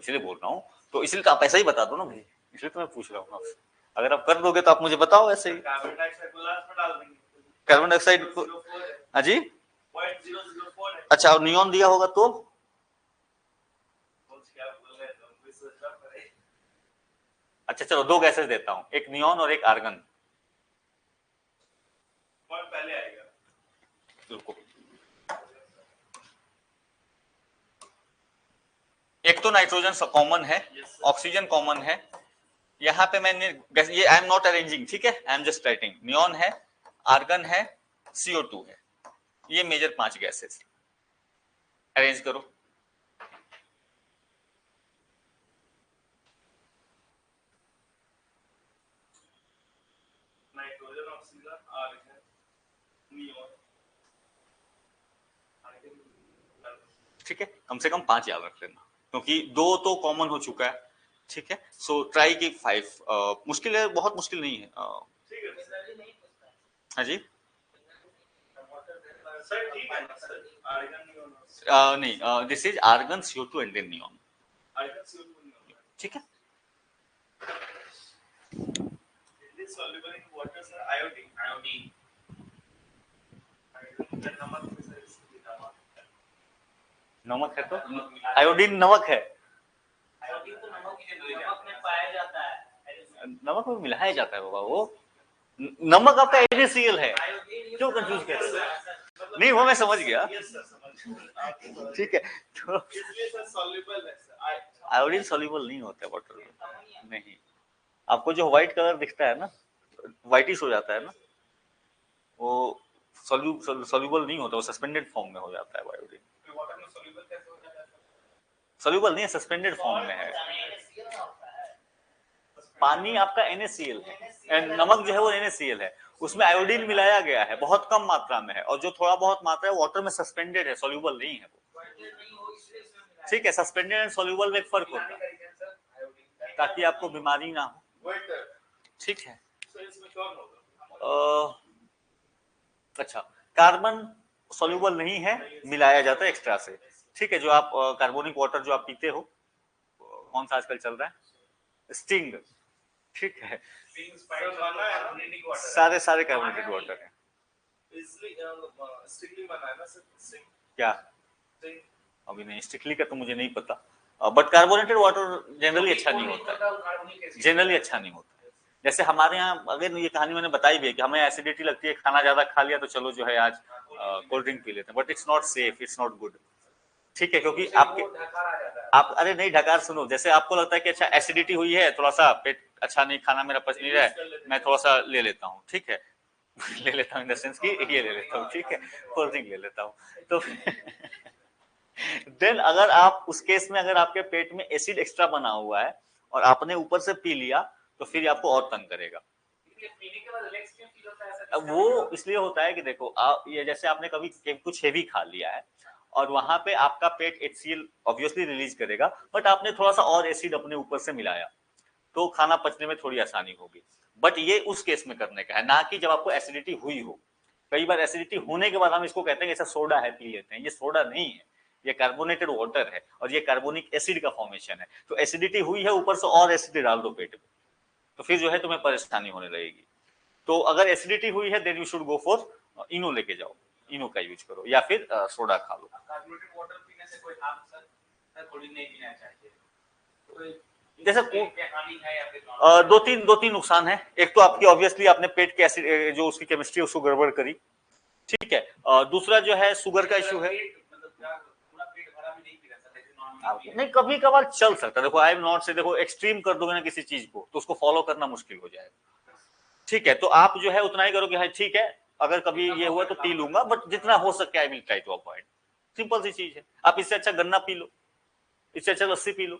इसलिए बोल रहा हूँ। तो इसलिए तो आप ऐसा ही बता दो ना भाई, इसलिए तो मैं पूछ रहा हूँ आपसे। अगर आप कर दोगे तो आप मुझे बताओ ऐसे ही। कार्बन डाइऑक्साइड, हाँ जी, अच्छा, और नियॉन दिया होगा तो अच्छा चलो 2 गैसेस देता हूं, एक नियॉन और एक आर्गन। कौन पहले आएगा? रुको, एक तो नाइट्रोजन कॉमन है, ऑक्सीजन कॉमन है। यहाँ पे मैंने ये आई एम नॉट अरेंजिंग, ठीक है, I am just writing. Neon है, आर्गन है, CO2 है, ये मेजर 5 गैसेस। अरेंज करो। नाइट्रोजन, ऑक्सीजन, आर्गन, नियॉन, ठीक है, कम से कम 5 याद रख लेना, क्योंकि 2 तो कॉमन हो चुका है। ठीक है, सो ट्राई की 5। मुश्किल है, बहुत मुश्किल नहीं है। हाँ जी, नहीं, this is argon, CO2 and then neon. ठीक है, नमक है तो आयोडीन नमक है, नमक में मिलाया जाता है बाबा। वो नमक आपका NaCl है, क्यों कंफ्यूज कर रहे हो? नहीं, वो मैं समझ गया। ठीक है, तो आयोडीन सॉल्युबल नहीं होता वाटर में। नहीं, आपको जो व्हाइट कलर दिखता है ना, व्हाइटिश हो जाता है ना, वो सोल्यूबल नहीं होता, वो सस्पेंडेड फॉर्म में हो जाता है आयोडीन। वाटर में सोल्यूबल कैसे हो जाता है? सोल्यूबल नहीं है, सस्पेंडेड फॉर्म में है। पानी आपका NaCl है, नमक जो है वो NaCl है, उसमें आयोडीन मिलाया गया है, बहुत कम मात्रा में है, और जो थोड़ा बहुत मात्रा है वाटर में सस्पेंडेड है, सोल्यूबल नहीं है वो। ठीक है, सस्पेंडेड एंड सोल्यूबल में एक फर्क होता है, ताकि आपको बीमारी ना हो। ठीक है। अच्छा, कार्बन सोल्यूबल नहीं है, मिलाया जाता है एक्स्ट्रा से। ठीक है, जो आप कार्बोनिक वाटर जो आप पीते हो, कौन सा आजकल चल रहा है, स्टिंग। ठीक है, सारे कार्बोनेटेड वाटर है। क्या अभी नहीं, स्ट्रिक्टली का तो मुझे नहीं पता, बट कार्बोनेटेड वाटर जनरली अच्छा नहीं होता है, जनरली अच्छा नहीं होता है। जैसे हमारे यहाँ, अगर ये कहानी मैंने बताई भी है कि हमें एसिडिटी लगती है, खाना ज्यादा खा लिया तो चलो जो है आज कोल्ड ड्रिंक पी लेते हैं, but it's not safe, it's not good. ठीक है, क्योंकि आप अरे नहीं, ढकार सुनो, जैसे आपको लगता है कि अच्छा एसिडिटी हुई है, थोड़ा सा पेट अच्छा नहीं, खाना मेरा पच नहीं रहा है, मैं थोड़ा सा ले लेता हूँ। ठीक है ले लेता हूँ इन द सेंस कि ये ले लेता हूँ, ठीक है, कोल्ड ड्रिंक ले लेता हूँ, तो देन अगर आप उस केस में अगर आपके पेट में एसिड एक्स्ट्रा बना हुआ है और आपने ऊपर से पी लिया, तो फिर आपको और तंग करेगा। अब वो इसलिए होता है कि देखो आप ये जैसे आपने कभी कुछ हेवी खा लिया है और वहां पे आपका पेट HCl ऑब्वियसली रिलीज करेगा, बट आपने थोड़ा सा और एसिड अपने ऊपर से मिलाया, तो खाना पचने में थोड़ी आसानी होगी। बट ये उस केस में करने का है, ना कि जब आपको एसिडिटी हुई हो। कई बार एसिडिटी होने के बाद हम इसको कहते हैं कि ऐसा सोडा है, पी लेते हैं, ये सोडा नहीं है, ये कार्बोनेटेड वाटर है, और ये कार्बोनिक एसिड का फॉर्मेशन है। तो एसिडिटी हुई है, ऊपर से और एसिड डाल दो पेट में, तो फिर जो है तुम्हें परेशानी होने लगेगी। तो अगर एसिडिटी हुई है then you should go for Eno, लेके जाओ, इनो का यूज करो, या फिर सोडा खा लो। कार्बोनेटेड वाटर पीने से कोई हार्म सर थोड़ी नहीं पीना चाहिए, जैसे दो तीन नुकसान है। एक तो आपकी ऑब्वियसली आपने पेट के एसिड जो उसकी केमिस्ट्री उसको गड़बड़ करी। ठीक है, दूसरा जो है शुगर का इश्यू है, नहीं कभी कभार चल सकता है। देखो आई एम नॉट से, देखो एक्सट्रीम कर दोगे ना किसी चीज को तो उसको फॉलो करना मुश्किल हो जाएगा। ठीक है, तो आप जो है उतना ही करोगे, हाँ ठीक है अगर कभी ये हुआ तो पी लूंगा, बट जितना हो सके I will try to avoid. Simple सी चीज है, आप इससे अच्छा गन्ना पी लो, इससे अच्छा लस्सी पी लो।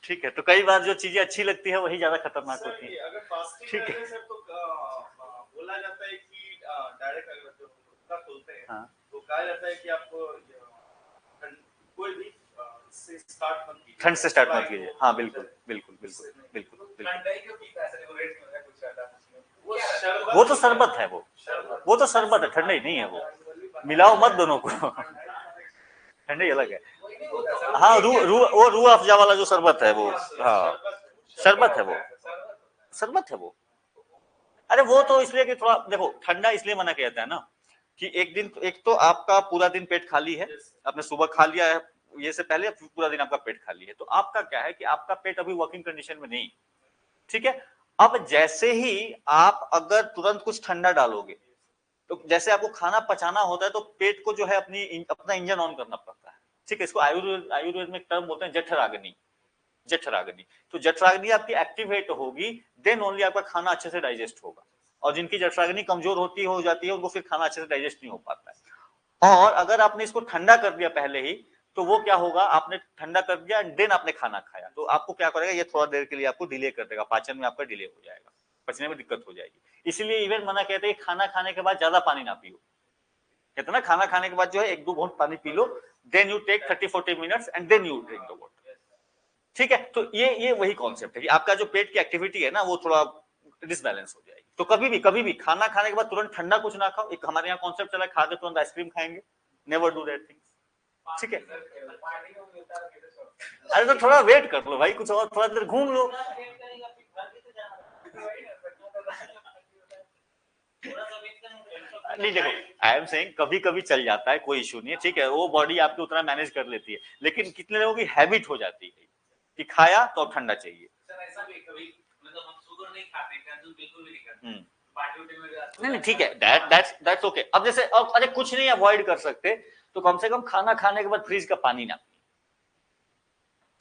ठीक है, तो कई बार जो चीजें अच्छी लगती है वही ज्यादा खतरनाक होती है। अगर फास्टिंग ठीक है, सर तो बोला जाता है कि डायरेक्ट अगर जो रोजा खोलते हैं, हाँ, तो कहा जाता है कि आपको कोई भी से स्टार्ट मत कीजिए, ठंड से स्टार्ट मत कीजिए। हाँ बिल्कुल बिल्कुल बिल्कुल बिल्कुल वो तो शरबत है, वो तो शरबत है, ठंडा ही नहीं है वो, मिलाओ मत दोनों को ठंडा अलग है। हाँ वो रूह अफ़ज़ा वाला जो शरबत है वो, हाँ शरबत है वो, शरबत है वो। अरे वो तो इसलिए कि थोड़ा देखो ठंडा इसलिए मना किया जाता है ना कि एक दिन, एक तो आपका पूरा दिन पेट खाली है, आपने सुबह खा लिया है, ये से पहले पूरा दिन आपका पेट खाली है, तो आपका क्या है कि आपका पेट अभी वर्किंग कंडीशन में नहीं। ठीक है, अब जैसे ही आप अगर तुरंत कुछ ठंडा डालोगे, तो जैसे आपको खाना पचाना होता है तो पेट को जो है अपना इंजन ऑन करना पड़ता है। ठीक है, इसको आयुर्वेद में एक टर्म बोलते हैं जठराग्नि। जठराग्नि, तो जठराग्नि आपकी एक्टिवेट होगी, देन ओनली आपका खाना अच्छे से डाइजेस्ट होगा। और जिनकी जठराग्नि कमजोर हो जाती है उनको फिर खाना अच्छे से डाइजेस्ट नहीं हो पाता है। और अगर आपने इसको ठंडा कर दिया पहले ही, तो वो क्या होगा, आपने ठंडा कर दिया देन आपने खाना खाया, तो आपको क्या करेगा, ये थोड़ा देर के लिए आपको डिले कर देगा, पाचन में आपका डिले हो जाएगा, पचने में दिक्कत हो जाएगी। इसीलिए इवन मना कहते हैं खाना खाने के बाद ज्यादा पानी ना पियो। कहते ना खाना खाने के बाद जो है 1-2 घूंट पानी पी लो, then you take 30-40 minutes and then you drink the water. ठीक है, तो ये वही कॉन्सेप्ट है कि आपका जो पेट की एक्टिविटी है ना वो थोड़ा डिसबैलेंस हो जाएगी। तो कभी भी खाना खाने के बाद तुरंत ठंडा कुछ ना खाओ। एक हमारे यहाँ कॉन्सेप्ट चला है खा के तुरंत आइसक्रीम खाएंगे, नेवर डू दैट थिंग। ठीक है, अरे तो थोड़ा वेट कर लो भाई, कुछ और थोड़ा देर घूम लो। नहीं देखो, आई एम सेइंग कभी कभी चल जाता है, कोई इशू नहीं है। ठीक है, वो बॉडी आपकी उतना मैनेज कर लेती है, लेकिन कितने लोगों की हैबिट हो जाती है कि खाया तो अब ठंडा चाहिए। नहीं ठीक है, दैट्स ओके। अब जैसे अब अरे कुछ नहीं अवॉइड कर सकते तो कम से कम खाना खाने के बाद फ्रिज का पानी ना पिए,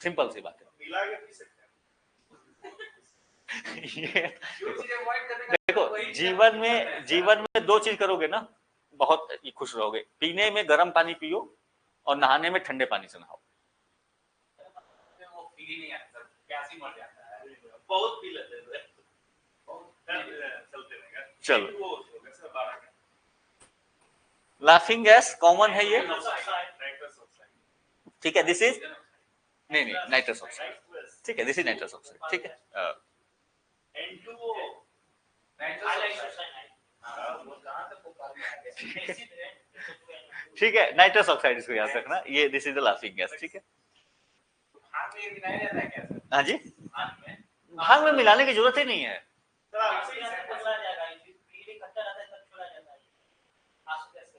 सिंपल सी बात है। ये जो चीज अवॉइड करने का देखो, वही जीवन में 2 चीज करोगे ना, बहुत खुश रहोगे। पीने में गर्म पानी पियो और नहाने में ठंडे पानी से नहाओ। वो फील ही नहीं आता, प्यास ही मर जाता है। बहुत पी लेते हैं, बहुत चलते रहेगा। चलो, वो हो गया सर 12 का। लाफिंग गैस कॉमन है ये, नाइट्रस ऑक्साइड, ठीक है। दिस इज नहीं नाइट्रस ऑक्साइड, ठीक है, दिस इज नाइट्रस ऑक्साइड, ठीक है। N2O nitrous oxide. हां, वो कहां तक ऊपर में आ गया। ठीक है, नाइट्रस ऑक्साइड इसको याद रखना, ये this is the laughing gas, ठीक है। भांग में मिलाया जाता है क्या सर? हाँ जी, भांग में मिलाने की जरूरत ही नहीं है। सर आपसे कैसे पता जाएगा? ये इकट्ठा रहता है तब छोड़ा जाता है। आंसू गैस से,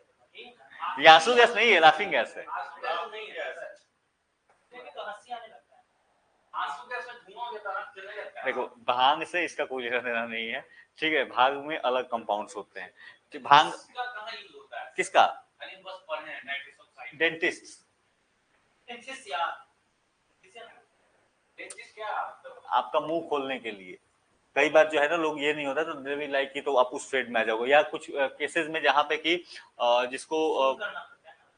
ये आंसू गैस नहीं है, लाफिंग गैस है। आंसू गैस नहीं है सर, देखिए तो हंसी आने लगता है। आंसू गैस में धुआं होता है, चलने लगता है। देखो, भांग से इसका कोई लेना देना नहीं है, ठीक है। भांग में अलग कंपाउंड्स होते हैं, कि भांग इसका कहां यूज होता है? किसका? खाली बस पढ़े हैं नाइट्रस ऑक्साइड। डेंटिस्ट यार, डेंटिस्ट क्या? आपका मुंह खोलने के लिए। कई बार जो है ना, लोग ये नहीं होता तो दे विल लाइक कि तो आप उस ट्रेड में आ जाओगे, या कुछ केसेस में जहाँ पे कि जिसको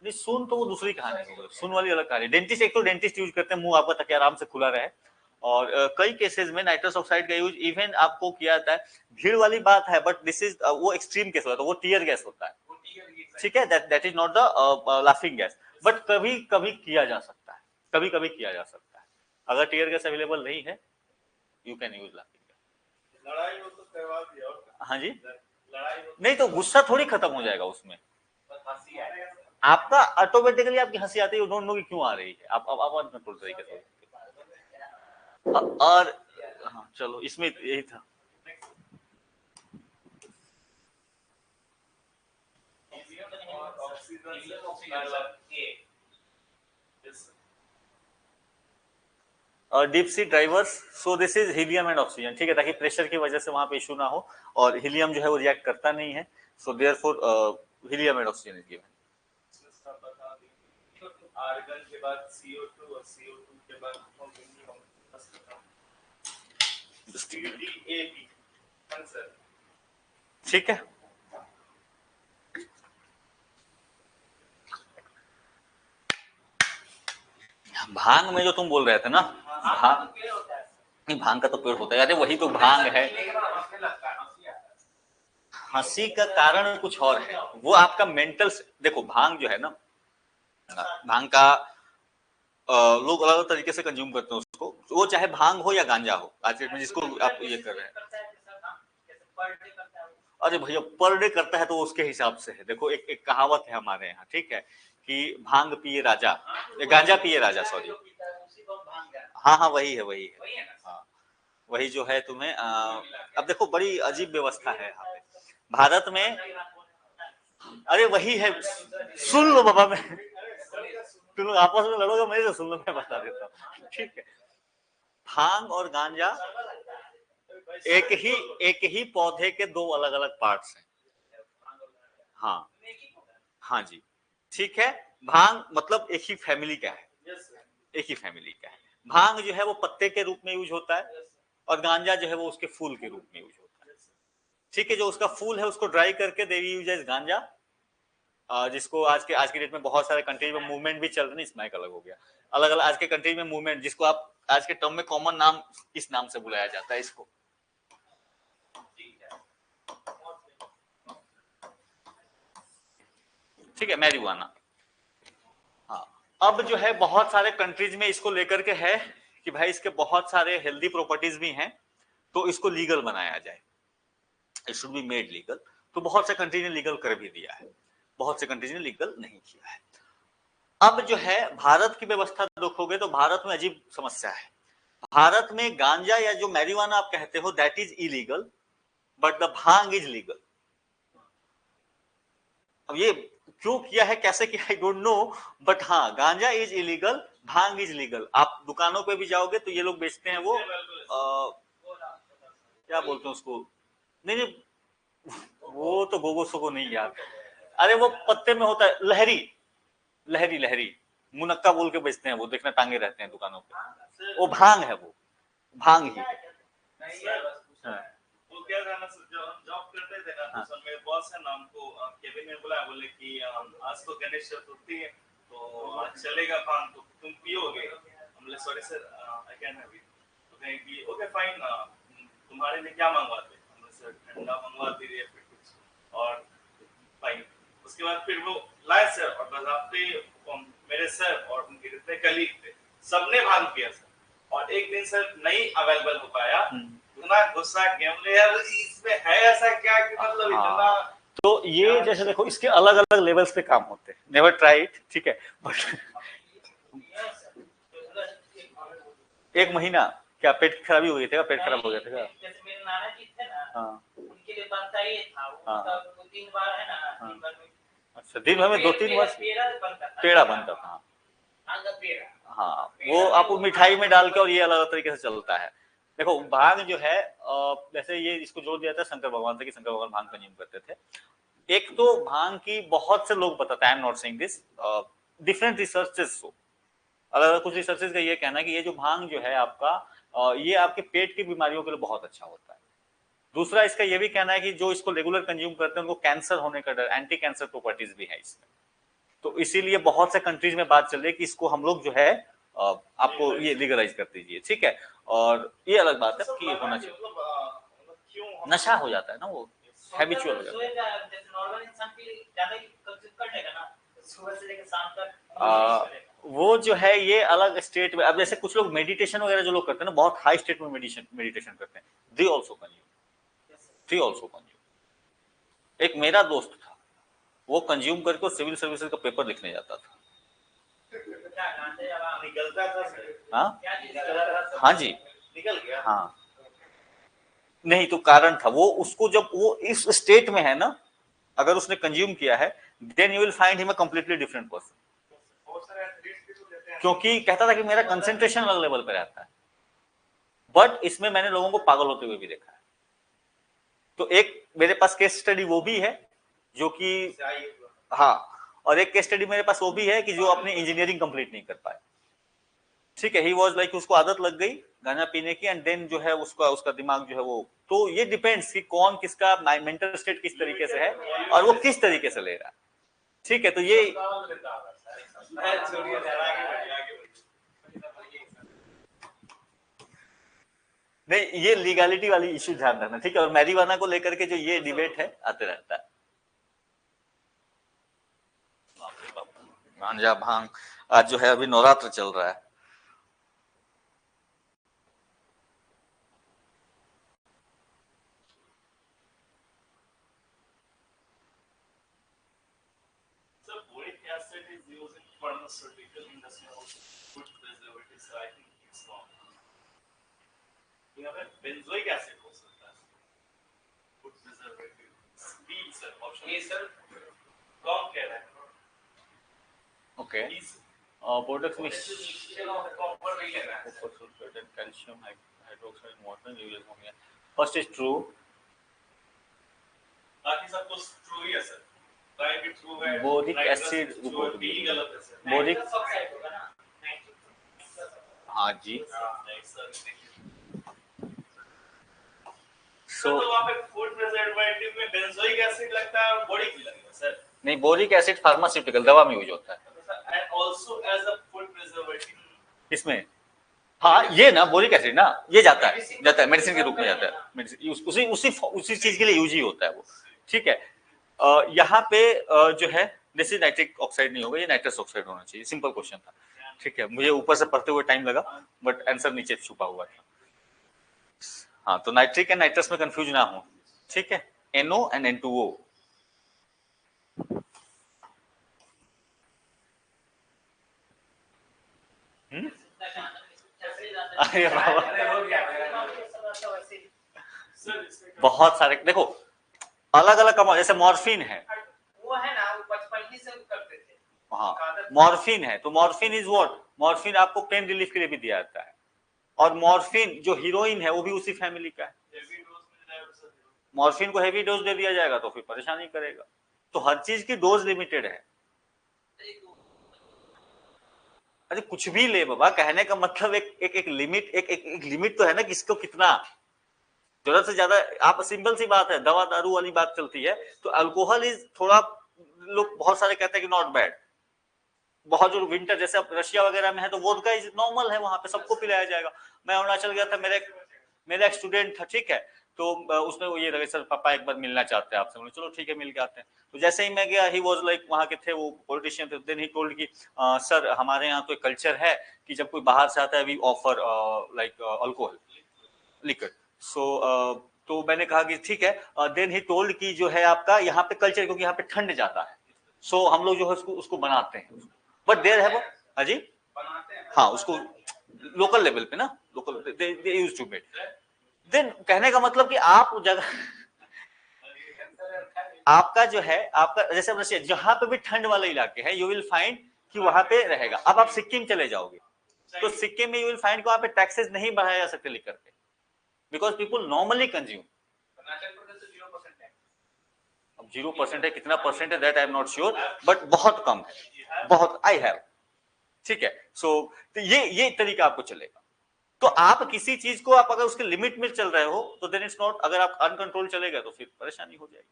नहीं, सुन तो वो दूसरी कहानी होगी, सुन वाली अलग कहानी। डेंटिस्ट, एक तो डेंटिस्ट यूज करते हैं मुंह आपका ताकि आराम से खुला रहे, और कई केसेस में नाइट्रस ऑक्साइड का यूज इवन आपको किया जाता है। भीड़ वाली बात है, बट दिस इज वो एक्सट्रीम केस होता है, वो टीयर गैस होता है, ठीक है। That is not the laughing gas, but कभी कभी किया जा सकता है, कभी कभी किया जा सकता है। अगर टीयर गैस अवेलेबल नहीं है, you can use laughing gas. लड़ाई हो तो करवा दिया और हाँ जी, लड़ाई हो नहीं तो गुस्सा थोड़ी खत्म हो जाएगा उसमें, बस हंसी आएगी। आपका ऑटोमेटिकली आपकी हंसी आती है, यू डोंट नो कि क्यों आ रही है, आप कंट्रोल तरीके से। और हाँ चलो, इसमें यही था। और deep sea drivers, so this is helium and oxygen, ठीक है, ताकि प्रेशर की वजह से वहां पे इशू ना हो, और हीलियम जो है वो रिएक्ट करता नहीं है, so therefore helium and oxygen is given. Argon के बाद CO2 और CO2 के बाद DAP आंसर, ठीक है। भांग में जो तुम बोल रहे थे ना, भांग नहीं, भांग का तो पेड़ होता है, अरे वही तो भांग है। हंसी का कारण कुछ और है, वो आपका मेंटल। देखो, भांग जो है ना, भांग का लोग अलग अलग तरीके से कंज्यूम करते हैं उसको, वो चाहे भांग हो या गांजा हो, आज के डेट में जिसको आप ये कर रहे हैं। अरे भैया, पर डे करता है तो उसके हिसाब से है। देखो, एक कहावत है हमारे यहाँ, ठीक है, कि भांग पिए राजा, गांजा पिए राजा, सॉरी। हाँ हाँ, वही है, हाँ वही जो है तुम्हें। अब देखो, बड़ी अजीब व्यवस्था है यहाँ पे भारत में। अरे वही है, सुन लो बाबा, मैं तुम लोग आपस में लड़ोगे, मेरे से सुन लो, मैं बता देता हूँ, ठीक है। भांग और गांजा एक ही पौधे के दो अलग अलग पार्ट्स हैं। हाँ हाँ जी, ठीक है। भांग मतलब एक ही फैमिली का है, एक ही फैमिली का है। भांग जो है वो पत्ते के रूप में यूज होता है, और गांजा जो है वो उसके फूल के रूप में यूज होता है, ठीक है। जो उसका फूल है उसको ड्राई करके दे यूज एज गांजा, जिसको आज के डेट में बहुत सारे कंट्रीज में मूवमेंट भी चल रहे हैं। स्मैक अलग हो गया, अलग अलग आज के कंट्रीज में मूवमेंट, जिसको आप आज के टर्म में कॉमन नाम इस नाम से बुलाया जाता है इसको, ठीक है, मैरिजुआना। हाँ, अब जो है बहुत सारे कंट्रीज में इसको लेकर के है कि भाई इसके बहुत सारे हेल्दी प्रॉपर्टीज भी हैं, तो इसको लीगल बनाया जाए, it should be made legal. तो बहुत से कंट्री ने लीगल कर भी दिया है, बहुत से कंट्रीज ने लीगल नहीं किया है। अब जो है भारत की व्यवस्था देखोगे तो भारत में अजीब समस्या है। भारत में गांजा या जो मैरिजुआना आप कहते हो, that is illegal, but the bhang is legal. अब ये क्यों किया है, कैसे किया, आई डोंट नो, बट हाँ, गांजा is illegal, bhang is legal. आप दुकानों पे भी जाओगे तो ये लोग बेचते हैं वो क्या बोलते हैं उसको, नहीं, वो तो गोगो सोगो नहीं यार, अरे वो पत्ते में होता है, लहरी लहरी लहरी, मुनक्का बोल के बेचते हैं वो, देखना टांगे रहते हैं दुकानों पे, वो भांग है, वो भांग ही है। है ना सर, जब हम जॉब करते थे ना हाँ। तो सर मेरे बॉस है ना हमको केबिन में बुलाया, बोले कि आज तो गणेश चतुर्थी है तो आज चलेगा काम, तो तुम पियोगे? हम बोले sorry sir, I can have it. तो कहें कि ओके फाइन, तुम्हारे लिए क्या मंगवाते? हम बोले सर ठंडा मंगवा दीजिए फिर कुछ और फाइन। उसके बाद फिर वो लाए सर, और बाज़ाब्ते मेरे सर और उनके जितने कलीग थे सबने भांग किया सर, और एक दिन सर नहीं अवेलेबल हो पाया, इतना गुस्सा किया हमने, यार इसमें है ऐसा क्या कि मतलब इतना। तो ये जैसे देखो इसके अलग अलग लेवल्स पे काम होते हैं, नेवर ट्राई इट, ठीक है, बट एक महीना क्या पेट की खराबी हो गई थी? पेट खराब हो गया था क्या? जैसे मेरे नाना जी थे ना, हाँ उनके लिए बनता ही था वो, हाँ। मतलब 2-3 बार है ना, हाँ। 3 बार में अच्छा, दिन भर में 2-3 बार पेड़ा बनता था। भांग का पेड़ा। हाँ, वो आप मिठाई में डाल के, और ये अलग अलग तरीके से चलता है। देखो भांग जो है जैसे ये इसको जोड़ दिया था शंकर भगवान से कि शंकर भगवान भांग कंज्यूम करते थे। एक तो भांग की बहुत से लोग बताते हैं, I am not saying this, different researches हो, अलग कुछ रिसर्चेस का ये कहना है कि ये जो भांग जो है आपका ये आपके पेट की बीमारियों के लिए बहुत अच्छा होता है। दूसरा इसका ये भी कहना है कि जो इसको रेगुलर कंज्यूम करते हैं उनको कैंसर होने का डर, एंटी कैंसर प्रॉपर्टीज भी है इसमें। तो इसीलिए बहुत से कंट्रीज में बात चल रही है कि इसको हम लोग जो है आपको ये लीगलाइज कर दीजिए, ठीक है। और ये अलग बात है कि होना चाहिए, नशा हो जाता है ना, वो हैबिचुअल हो जाता है। जैसे नॉर्मल इंसान भी ज्यादा कंज्यूम कर लेगा ना, सुबह से लेकर शाम तक वो जो है ये अलग स्टेट में, अब जैसे कुछ लोग मेडिटेशन वगैरह जो लोग करते हैं ना, बहुत हाई स्टेट में मेडिटेशन करते हैं, दे आल्सो कंज्यूम। एक मेरा दोस्त था, वो कंज्यूम करके सिविल सर्विसेज का पेपर लिखने जाता था। निकलता था सर। हाँ निकलता हाँ जी, निकल गया। हाँ नहीं तो कारण था वो, उसको जब वो इस स्टेट में है ना, अगर उसने कंज्यूम किया है, then you will find him a completely different person, क्योंकि कहता था कि मेरा कंसंट्रेशन अलग लेवल पे रहता है। बट इसमें मैंने लोगों को पागल होते हुए भी देखा है। तो एक मेरे पास केस स्टडी वो भी है जो कि, हाँ, और एक केस स्टडी मेरे पास वो भी है कि जो अपनी इंजीनियरिंग कंप्लीट नहीं कर पाए, ठीक है। ही वाज लाइक उसको आदत लग गई गांजा पीने की, एंड देन जो है उसका दिमाग जो है वो, तो ये डिपेंड्स कि कौन किसका मेंटल स्टेट किस तरीके से है और वो किस तरीके से ले रहा है, ठीक है। तो ये नहीं, ये लीगैलिटी वाली इश्यू ध्यान रखना, ठीक है। और मैरिवाना को लेकर के जो ये डिबेट है आते रहता है, गांजा भांग, आज जो है अभी नवरात्र चल रहा है, pharmaceutical industry also put preservatives, so I think it's wrong. यहाँ पे benzoic acid हो सकता है, put preservative, speed sir, option A sir, कौन कह रहा है? ओके। प्रोडक्ट्स में कॉपर नहीं लेना है, copper sulphate and calcium hydroxide water use होंगे, फर्स्ट इज ट्रू, बाकी सब तो ट्रू ही है सर। बोरिक एसिड रिपोर्ट भी गलत है सर। बोरिक, हाँ जी। तो वहाँ पे फूड प्रिजर्वेटिव में बेंजोइक एसिड लगता है और बोरिक भी लगता है सर। नहीं, बोरिक एसिड फार्मास्यूटिकल दवा में यूज होता है, and also as a food preservative इसमें, हाँ ये ना बोरिक एसिड ना, ये जाता है मेडिसिन के रूप में जाता है, मेडिसिन उसी चीज के लिए यूज ही होता है वो, ठीक है। यहाँ पे जो है जैसे नाइट्रिक ऑक्साइड नहीं होगा, ये नाइट्रस ऑक्साइड होना चाहिए, सिंपल क्वेश्चन था, ठीक है। मुझे ऊपर से पढ़ते हुए टाइम लगा, बट आंसर नीचे छुपा हुआ था। हाँ, तो नाइट्रिक एंड नाइट्रस में कंफ्यूज ना हो, ठीक है। NO एंड N2O, अरे बाबा, बहुत सारे देखो अलग अलग कम, जैसे मॉर्फिन है, वो है ना, वो बचपन ही से करते थे। हाँ मॉर्फिन है, तो मॉर्फिन इज व्हाट, मॉर्फिन आपको पेन रिलीफ के लिए भी दिया जाता है, और मॉर्फिन जो हीरोइन है वो भी उसी फैमिली का है। मॉर्फिन को हेवी डोज दे दिया जाएगा तो फिर परेशानी करेगा, तो हर चीज की डोज लिमिटेड है। अरे कुछ भी ले बाबा, कहने का मतलब एक लिमिट, एक लिमिट तो है ना कि इसको कितना, जरूरत से ज्यादा, आप सिंपल सी बात है, दवा दारू वाली बात चलती है, तो अल्कोहल इज थोड़ा, लोग बहुत सारे कहते हैं कि नॉट बैड, बहुत जो विंटर जैसे अब रशिया वगैरह में है तो वोडका इज नॉर्मल है, वहां पे सबको पिलाया जाएगा। मैं अरुणाचल गया था, मेरा एक स्टूडेंट था, ठीक है, तो उसमें वो ये लगे सर पापा एक बार मिलना चाहते हैं आपसे, बोले चलो ठीक है मिल के आते हैं। तो जैसे ही मैं गया, ही वाज लाइक, वहां के थे वो पॉलिटिशियन थे, देन ही टोल्ड कि सर हमारे यहाँ तो एक कल्चर है कि जब कोई बाहर से आता है we offer like alcohol liquor. So तो मैंने कहा कि ठीक है, देन ही टोल्ड कि जो है आपका यहाँ पे कल्चर, क्योंकि यहाँ पे ठंड जाता है, सो हम लोग जो है उसको बनाते हैं, बट देर है वो, हाँ जी, हाँ उसको लोकल लेवल पे ना, local they used to make. Then कहने का मतलब कि आप जगह आपका जो है, आपका जैसे रशिया जहां पे भी ठंड वाले इलाके हैं, यू विल फाइंड कि वहां पे रहेगा। अब आप सिक्किम चले जाओगे तो सिक्किम में यू विल फाइंड कि वहां पे टैक्सेस नहीं बढ़ाया जा सकते लिकर के, बिकॉज पीपल नॉर्मली कंज्यूम। अब 0% है, कितना परसेंट है that I am not sure, but बहुत कम है, बहुत, आई हैव, ठीक है। सो तो ये तरीका आपको चलेगा। तो आप किसी चीज को आप अगर उसके लिमिट में चल रहे हो तो देन इट्स नॉट, अगर आप अनकंट्रोल चलेगा तो फिर परेशानी हो जाएगी।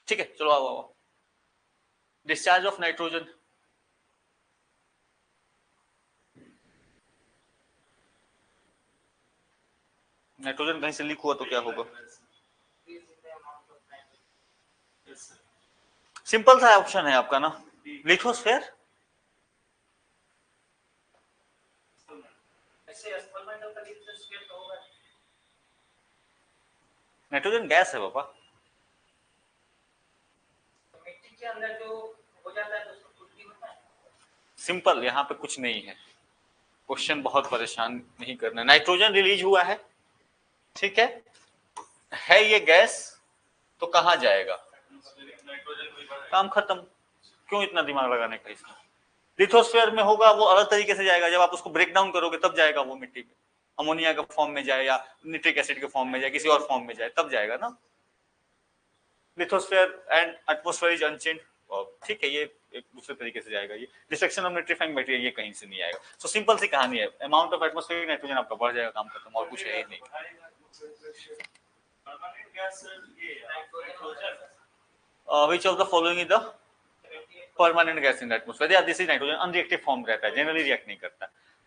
ठीक है, चलो आओ। डिस्चार्ज ऑफ नाइट्रोजन, नाइट्रोजन कहीं से लीक हुआ तो क्या होगा? सिंपल सा ऑप्शन है आपका ना, लिथोस्फेयर। नाइट्रोजन गैस है पापा, मिट्टी के अंदर जो हो जाता है तो उसको कुछ भी होता है। सिंपल, यहाँ पे कुछ नहीं है, क्वेश्चन बहुत परेशान नहीं करना। नाइट्रोजन रिलीज हुआ है, ठीक है ये गैस, तो कहां जाएगा? काम खत्म, क्यों इतना दिमाग लगाने का इसमें? लिथोस्फेयर में होगा वो अलग तरीके से जाएगा, जब आप उसको ब्रेक डाउन करोगे तब जाएगा वो मिट्टी में, अमोनिया के फॉर्म में जाए या निट्रिक एसिड के फॉर्म में जाए, किसी और फॉर्म में जाए तब जाएगा ना। Lithosphere and atmosphere is unchange, ठीक है, ये एक दूसरे तरीके से जाएगा। ये डिस्ट्रक्शन ऑफ नाइट्रीफाइंग मटेरियल ये कहीं से नहीं आएगा। सो सिंपल सी कहानी है, अमाउंट ऑफ एटमॉस्फेरिक नाइट्रोजन आपका बढ़ जाएगा, काम खत्म, और कुछ है ही नहीं। Which of the following is the permanent gas in atmosphere? या this is nitrogen, unreactive form रहता है, जनरली रिएक्ट नहीं करता,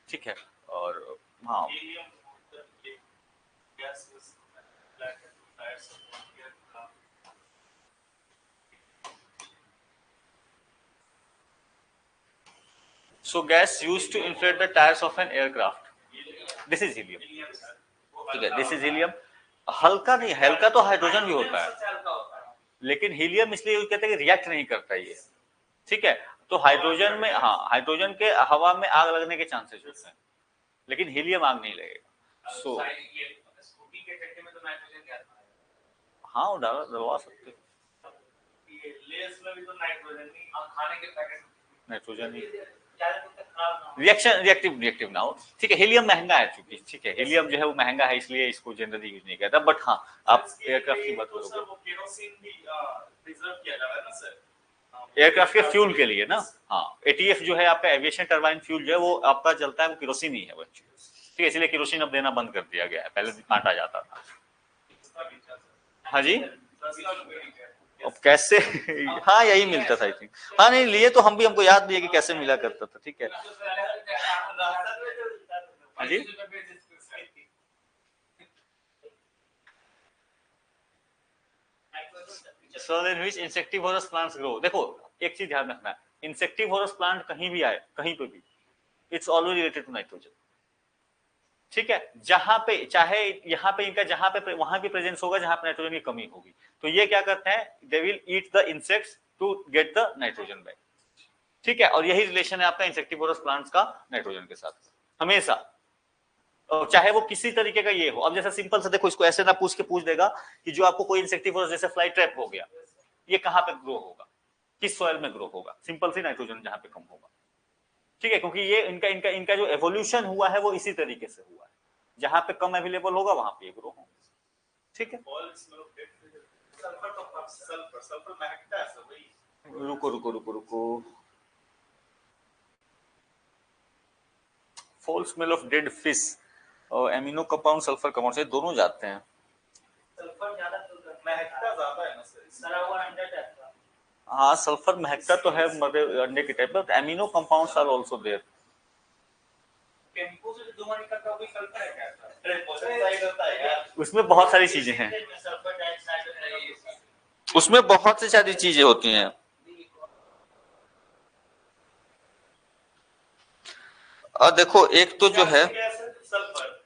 ठीक है। और हाँ, so gas used to inflate the tires of an aircraft, this is helium, ठीक है, this is helium। हल्का नहीं, हल्का तो हाइड्रोजन भी होता है, लेकिन हीलियम इसलिए कहते हैं कि रिएक्ट नहीं करता ये, ठीक है। तो हाइड्रोजन में, हाँ हाइड्रोजन के हवा में आग लगने के चांसेस होते हैं, लेकिन हीलियम आग नहीं लगेगा। सो हाँ वो डलवा सकते, नाइट्रोजन रिएक्टिव ना हो, ठीक है। हीलियम महंगा है चूंकि, ठीक है, हीलियम जो है वो महंगा है, इसलिए इसको जनरली यूज नहीं करता, बट हाँ आप एयरक्राफ्ट की बात करोगे, एयरक्राफ्ट के फ्यूल के लिए ना, हाँ एटीएफ जो है आपका एविएशन टरबाइन फ्यूल जो है वो आपका चलता है, वो केरोसिन ही है बच्चे, ठीक है, इसलिए केरोसिन अब देना बंद कर दिया गया है, पहले बांटा जाता था। हाँ जी, अब कैसे हाँ यही मिलता था आई थिंक, हाँ नहीं लिए तो हम भी, हमको याद नहीं है कि कैसे मिला करता था, ठीक है। हाँ जी, soil in which insectivorous plants grow, देखो एक चीज ध्यान रखना, इंसेक्टिवोरस प्लांट कहीं भी आए, कहीं पे भी, it's always related to nitrogen, ठीक है। जहां पे चाहे यहाँ पे इनका जहां पे वहां भी प्रेजेंस होगा जहां पे नाइट्रोजन की कमी होगी, तो ये क्या करते हैं, they will eat the insects to get the nitrogen back, ठीक है। और यही रिलेशन है आपका इंसेक्टिवोरस प्लांट्स का नाइट्रोजन के साथ हमेशा, चाहे वो किसी तरीके का ये हो। अब जैसा सिंपल से देखो, इसको ऐसे ना पूछ देगा कि जो आपको कोई इंसेक्टिवोरस जैसे फ्लाई ट्रैप हो गया, ये कहां पे ग्रो होगा, किस सॉइल में ग्रो होगा, सिंपल सी नाइट्रोजन जहां पे कम होगा, ठीक है, क्योंकि ये इनका इनका इनका जो एवोल्यूशन हुआ है वो इसी तरीके से हुआ है, जहां पे कम अवेलेबल होगा वहां पे ग्रो होगा, ठीक है। रुको रुको रुको रुको, fall smell of dead fish, और एमिनो कंपाउंड सल्फर कंपाउंड से दोनों जाते हैं। सल्फर ज्यादा महकता ज्यादा है ना सर, सरा हुआ अंडर जाता है। हाँ सल्फर महकता तो है मतलब अंडे की type, but amino compounds are also there. Chemical से धुआं निकलता है, कोई सल्फर है क्या? अरे साइड होता है यार। उसमें बहुत सारी चीजें हैं, सल्फर डाइऑक्साइड उसमें बहुत सी सारी चीजें होती हैं। और देखो एक तो जो है सल्फर,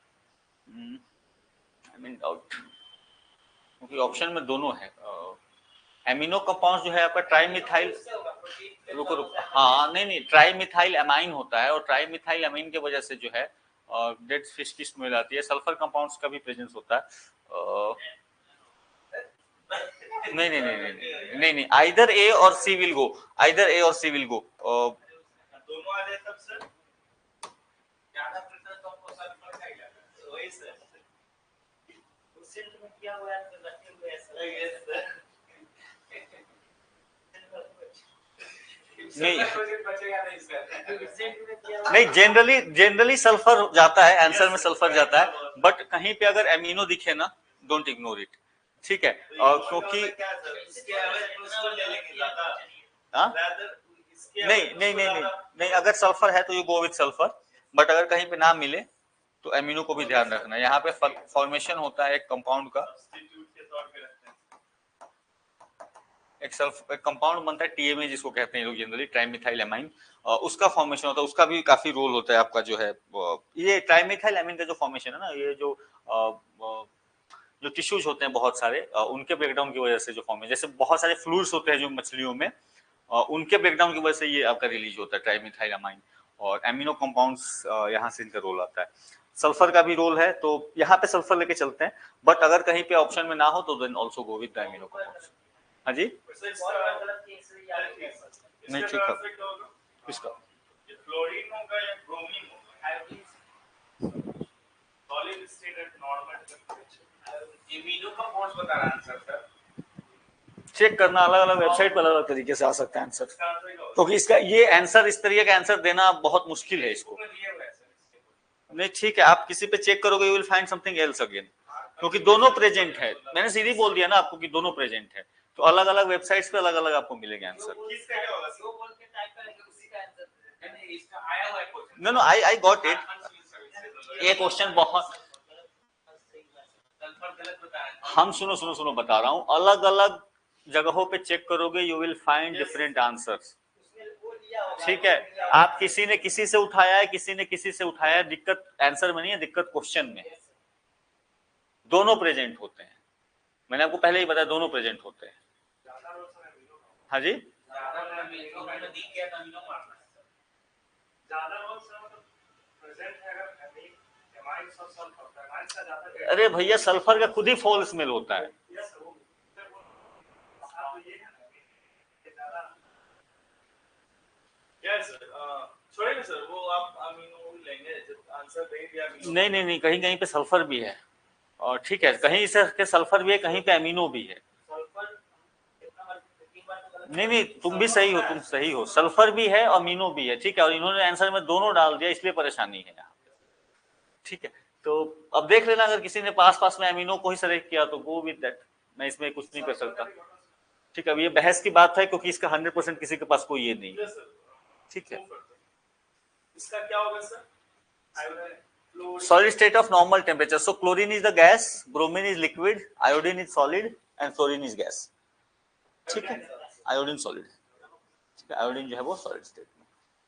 आई मीन डाउट, क्योंकि ऑप्शन में दोनों है। एमिनो कंपाउंड जो है आपका ट्राइमिथाइल, रुको रुको, हाँ नहीं नहीं, ट्राइमिथाइल अमाइन होता है और ट्राइमिथाइल अमाइन की वजह से जो है डेड फिश की स्मेल आती है। सल्फर कंपाउंड्स का भी प्रेजेंस होता है। नहीं नहीं नहीं नहीं नहीं नहीं, आइदर ए और सी विल गो, आइदर ए और सी विल गो। दोनों आ जाए तब सर ज्यादा प्रेशर तो हमको सल्फर का ही लगा, वही सर। उससे में किया हुआ है तो रखे हुए हैं सर। Yes sir. नहीं बचेगा नहीं सर। नहीं, जनरली सल्फर जाता है, आंसर में सल्फर जाता है, बट कहीं पे अगर एमिनो दिखे ना, डोंट इग्नोर इट, ठीक है। क्योंकि हाँ नहीं नहीं नहीं नहीं नहीं, अगर सल्फर है तो you go with sulphur, but अगर कहीं पे ना मिले तो एमिनो को भी ध्यान रखना। यहाँ पे फॉर्मेशन होता है एक कंपाउंड का, एक कंपाउंड बनता है टीएमए जिसको कहते हैं लोग जनरली, ट्राइमिथाइल एमाइन, उसका फॉर्मेशन होता है, उसका भी काफी रोल होता है आपका जो है। ये ट्राइमिथाइल एमाइन का जो फॉर्मेशन है ना, ये जो टिश्यूज होते हैं बहुत सारे, उनके ब्रेकडाउन की वजह से जो फॉर्मेशन, जैसे बहुत सारे फ्लूइड्स होते हैं जो मछलियों में, उनके ब्रेकडाउन की वजह से ये आपका रिलीज होता है ट्राइमिथाइल एमाइन, और एमिनो कंपाउंड्स यहाँ से इनका रोल आता है। सल्फर का भी रोल है, तो यहाँ पे सल्फर लेके चलते हैं, बट अगर कहीं पे ऑप्शन में ना हो तो then also go with the amino compounds. हाँ जी नहीं ठीक है, किसका फ्लोरीन होगा या ब्रोमीन होगा? Solid state eight normal temperature. Amino compounds बता रहा आंसर सर। चेक करना, अलग अलग वेबसाइट पर अलग अलग तरीके से आ सकता है आंसर, क्योंकि इसका ये आंसर, इस तरीके का आंसर देना बहुत मुश्किल है इसको। नहीं ठीक है, आप किसी पे चेक करोगे you will find something else again, क्योंकि दोनों प्रेजेंट है। मैंने सीधी बोल दिया ना आपको कि दोनों प्रेजेंट है, तो अलग अलग वेबसाइट्स पे अलग अलग आपको मिलेंगे answer. No no, I got it. ये क्वेश्चन बहुत, हम सुनो बता रहा हूँ, अलग अलग जगहों पे चेक करोगे you will find different answers, ठीक है। आप किसी ने किसी से उठाया है, किसी ने किसी से उठाया है, दिक्कत आंसर में नहीं है, दिक्कत क्वेश्चन में। दोनों प्रेजेंट होते हैं, मैंने आपको पहले ही बताया, दोनों प्रेजेंट होते हैं। हाँ जी अरे भैया, सल्फर का खुद ही फॉल स्मेल होता है। छोड़ेंगे सर वो, आप अमीनो लेंगे जब आंसर दे दिया। नहीं नहीं नहीं, कहीं कहीं पे सल्फर भी है, और ठीक है, कहीं से सल्फर भी है, कहीं पे अमीनो भी है। नहीं नहीं, तुम भी सही हो, तुम सही हो, सल्फर भी है और अमीनो भी है, ठीक है, और इन्होंने आंसर में दोनों डाल दिया, इसलिए परेशानी है यहाँ, ठीक है। तो अब देख लेना, अगर किसी ने पास में अमीनो को ही सेलेक्ट किया तो गो विद दैट, मैं इसमें कुछ नहीं कर सकता, ठीक है। अब ये बहस की बात है, क्योंकि इसका 100% किसी के पास कोई ये नहीं, ठीक है। इसका क्या होगा sir? Solid state of normal temperature. So chlorine is the gas, bromine is liquid, iodine is solid, and fluorine is gas. ठीक है, आयोडीन सॉलिड, ठीक है, आयोडीन जो है वो सॉलिड स्टेट में।